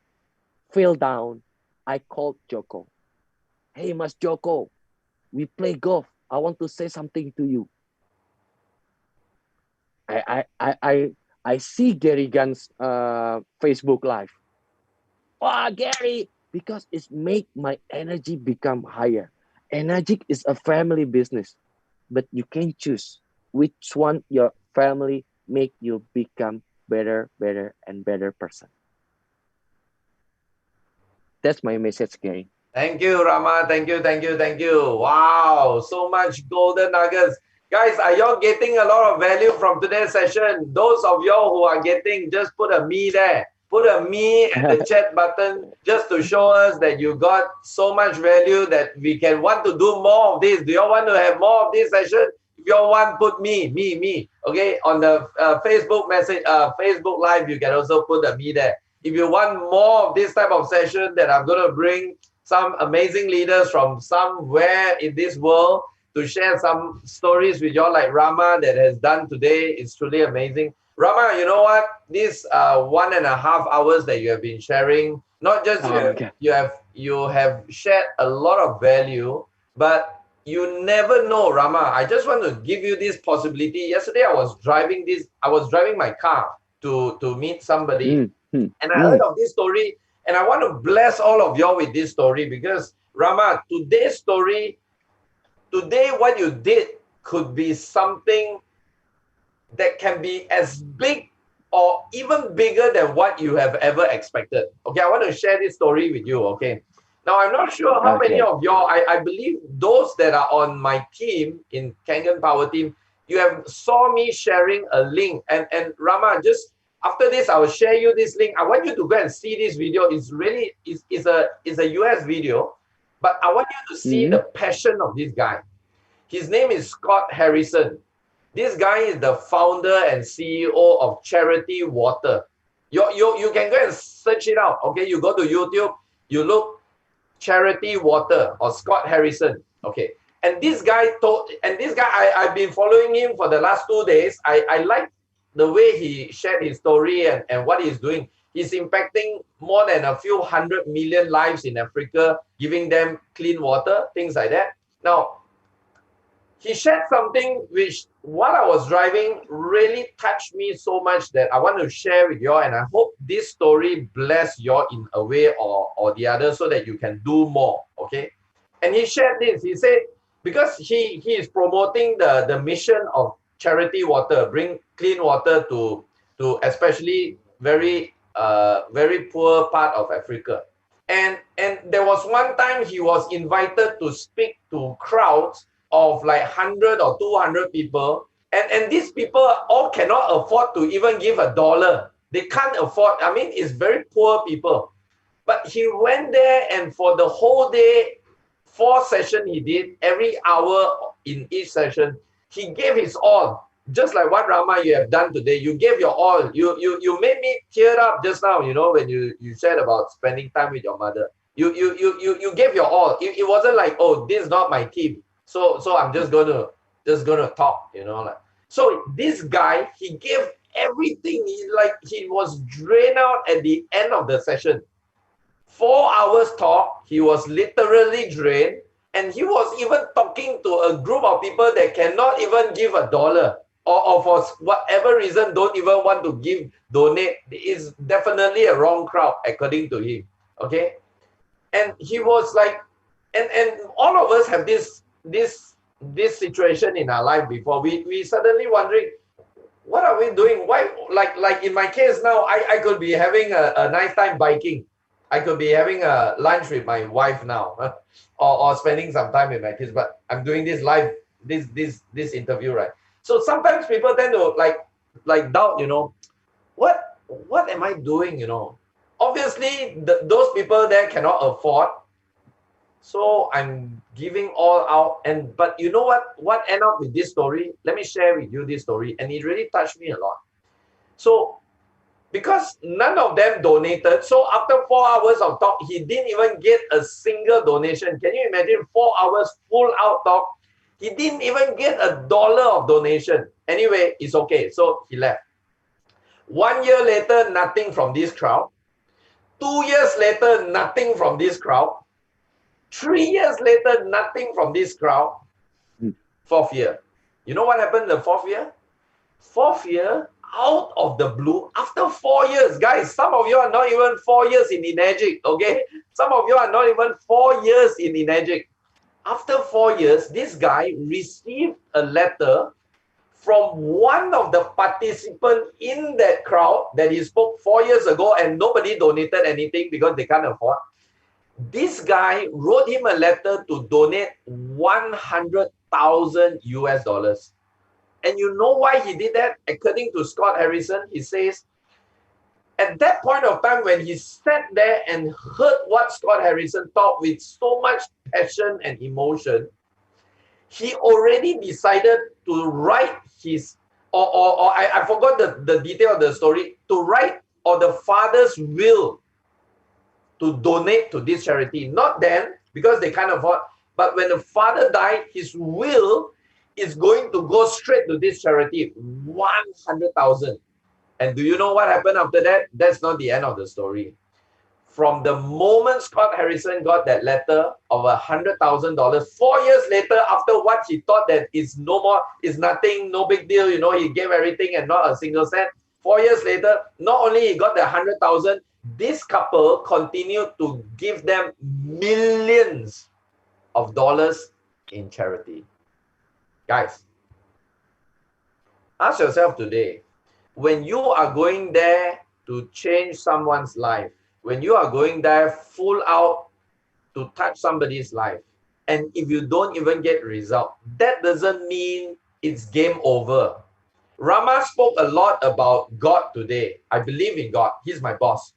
feel down, I called Joko. Hey, Mas Joko, we play golf. I want to say something to you. I see Gary Gunn's Facebook Live. Wow, Gary, because it make my energy become higher. Energy is a family business, but you can choose which one your family make you become better, better, and better person. That's my message, Gary. Thank you, Rama. Thank you, thank you, thank you. Wow, so much golden nuggets. Guys, are y'all getting a lot of value from today's session? Those of y'all who are getting, just put a me there. Put a me at the chat button just to show us that you got so much value that we can want to do more of this. Do y'all want to have more of this session? If y'all want, put me. Okay, on the Facebook message, Facebook Live, you can also put a me there. If you want more of this type of session that I'm going to bring some amazing leaders from somewhere in this world to share some stories with y'all like Rama that has done today. It's truly amazing. Rama, you know what? This 1.5 hours that you have been sharing, not just Okay. you have shared a lot of value, but you never know, Rama. I just want to give you this possibility. Yesterday I was driving my car to meet somebody, and I heard of this story, and I want to bless all of y'all with this story because, Rama, today what you did could be something that can be as big or even bigger than what you have ever expected. Okay, I want to share this story with you, okay? Now, I'm not sure how many Okay. of y'all, I believe those that are on my team, in Kangen Power Team, you have saw me sharing a link. And Rama, just after this, I will share you this link. I want you to go and see this video. It's really, it's a US video, but I want you to see the passion of this guy. His name is Scott Harrison. This guy is the founder and CEO of Charity Water. You can go and search it out. Okay, you go to YouTube. You look Charity Water or Scott Harrison. Okay. And this guy I've been following him for the last 2 days. I like the way he shared his story and what he's doing. He's impacting more than a few 100 million lives in Africa, giving them clean water, things like that. Now, he shared something which, while I was driving, really touched me so much that I want to share with you all, and I hope this story bless you all in a way or the other so that you can do more, okay? And he shared this. He said, because he is promoting the mission of Charity Water, bring clean water to especially very poor part of Africa. And there was one time he was invited to speak to crowds of like 100 or 200 people, and these people all cannot afford to even give $1. They can't afford. I mean, it's very poor people. But he went there, and for the whole day, 4 sessions he did, every hour in each session, he gave his all. Just like what, Rama, you have done today. You gave your all. You made me tear up just now, you know, when you said about spending time with your mother. You gave your all. It wasn't like, oh, this is not my team, so I'm just gonna talk, you know. Like, so this guy, he gave everything. He was drained out at the end of the session. 4 hours talk, he was literally drained, and he was even talking to a group of people that cannot even give $1, or for whatever reason don't even want to donate. Is definitely a wrong crowd according to him. Okay, and he was like, and all of us have this situation in our life before. We suddenly wondering, what are we doing? Why, like in my case now, I could be having a nice time biking. I could be having a lunch with my wife now, or spending some time with my kids. But I'm doing this live, this interview, right? So sometimes people tend to like doubt, you know, what am I doing? You know, obviously those people there cannot afford, so I'm giving all out. But you know what end up with this story? Let me share with you this story, and it really touched me a lot. So, because none of them donated, so after 4 hours of talk, he didn't even get a single donation. Can you imagine 4 hours full out talk? He didn't even get $1 of donation. Anyway, it's okay. So he left. 1 year later, nothing from this crowd. 2 years later, nothing from this crowd. 3 years later, nothing from this crowd. 4th year. You know what happened the 4th year? 4th year, out of the blue, after 4 years, guys, some of you are not even 4 years in Enagic, okay? Some of you are not even 4 years in Enagic. After 4 years, this guy received a letter from one of the participants in that crowd that he spoke 4 years ago, and nobody donated anything because they can't afford. This guy wrote him a letter to donate 100,000 US dollars. And you know why he did that? According to Scott Harrison, he says, at that point of time when he sat there and heard what Scott Harrison taught with so much passion and emotion, he already decided to write his, or I forgot the detail of the story, to write or the father's will to donate to this charity. Not then, because they can't afford, but when the father died, his will is going to go straight to this charity, 100,000. And do you know what happened after that? That's not the end of the story. From the moment Scott Harrison got that letter of $100,000, 4 years later, after what he thought that is no more, is nothing, no big deal, you know, he gave everything and not a single cent. 4 years later, not only he got the 100,000, this couple continued to give them millions of dollars in charity. Guys, ask yourself today, when you are going there to change someone's life, when you are going there full out to touch somebody's life, and if you don't even get result, that doesn't mean it's game over. Rama spoke a lot about God today. I believe in God. He's my boss.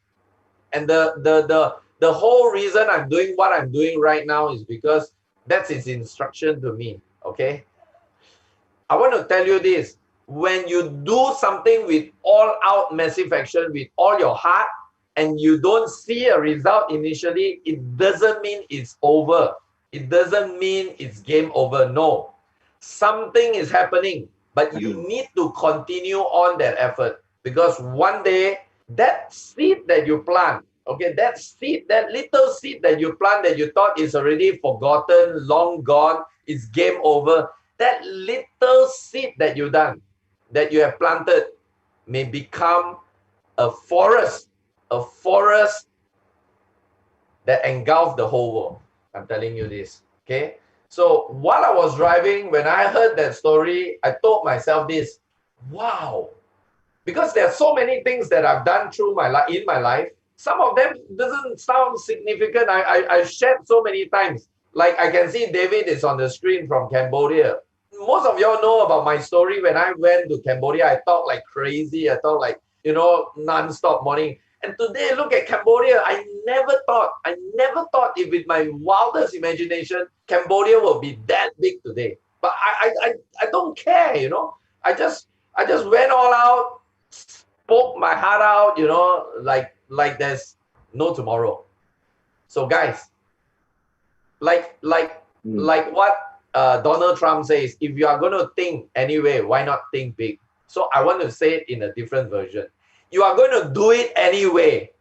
And the whole reason I'm doing what I'm doing right now is because that's his instruction to me, okay? I want to tell you this. When you do something with all out massive action, with all your heart, and you don't see a result initially, it doesn't mean it's over. It doesn't mean it's game over. No, something is happening, but you need to continue on that effort, because one day that seed that you plant, okay, that seed, that little seed that you plant that you thought is already forgotten, long gone, is game over, that little seed that you done, that you have planted, may become a forest that engulfs the whole world. I'm telling you this, okay? So while I was driving, when I heard that story, I told myself this, wow, because there are so many things that I've done through my life, in my life. Some of them doesn't sound significant. I shared so many times. Like I can see David is on the screen from Cambodia. Most of y'all know about my story. When I went to Cambodia, I thought like crazy. I thought like, non-stop morning. And today, look at Cambodia. I never thought if with my wildest imagination, Cambodia will be that big today. But I don't care, I just went all out, spoke my heart out, like there's no tomorrow. So guys, like what Donald Trump says, if you are going to think anyway, why not think big? So I want to say it in a different version. You are going to do it anyway.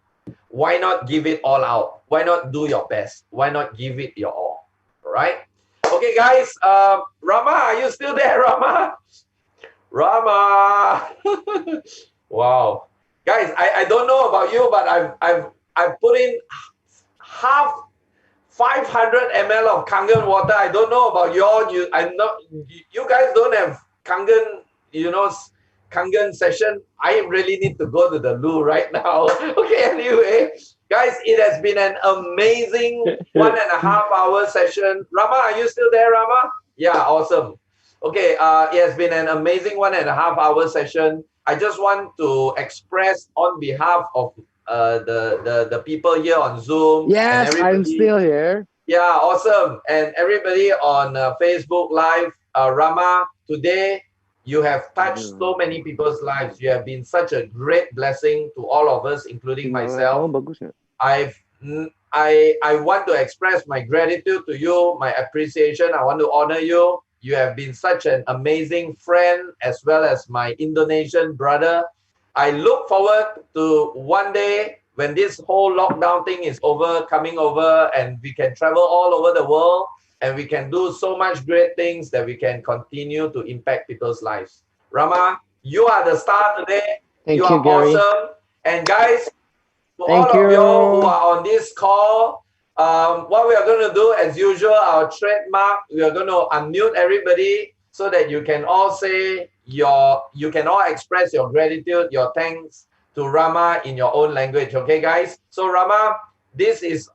Why not give it all out? Why not do your best? Why not give it your all? All right? Okay, guys. Rama, are you still there, Rama? Rama. Wow. Guys, I don't know about you, but I've put in half 500 ml of Kangen water. I don't know about you guys don't have Kangen, Kangen session. I really need to go to the loo right now. Okay, anyway, guys, it has been an amazing 1.5-hour session. Rama, are you still there, Rama? Yeah, awesome. Okay, it has been an amazing 1.5-hour session. I just want to express on behalf of the people here on Zoom. Yes, I'm still here. Yeah, awesome. And everybody on Facebook Live, Rama, today you have touched so many people's lives. You have been such a great blessing to all of us, including myself. I want to express my gratitude to you, my appreciation. I want to honor you. You have been such an amazing friend as well as my Indonesian brother. I look forward to one day when this whole lockdown thing is coming over, and we can travel all over the world, and we can do so much great things that we can continue to impact people's lives. Rama, you are the star today. Thank you you, are Garry. awesome. And guys, to Thank all you. of you who are on this call, what we are going to do, as usual, our trademark, we are going to unmute everybody so that you can all say you can all express your gratitude, your thanks to Rama in your own language. Okay, guys? So Rama, this is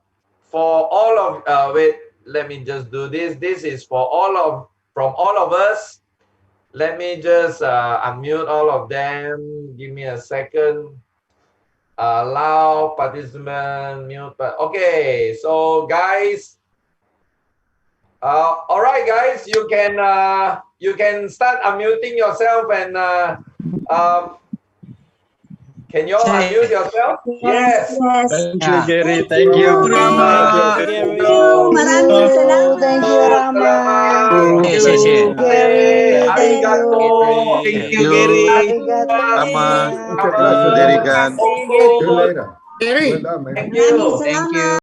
for all of, wait, let me just do this. This is for from all of us. Let me just unmute all of them. Give me a second. Allow participant mute. Okay, so guys, all right, guys, you can start unmuting yourself, and can you all unmute yourself? Yes. Thank you, Garry. Thank you, Rama. Garry. Maraming salamat. Thank you, Rama. Thank Thank you, Garry. Thank you. Arigato. Thank you, Garry. Arigato. Rama. Thank you, Very good. Thank you. Garry. Thank you. Thank you.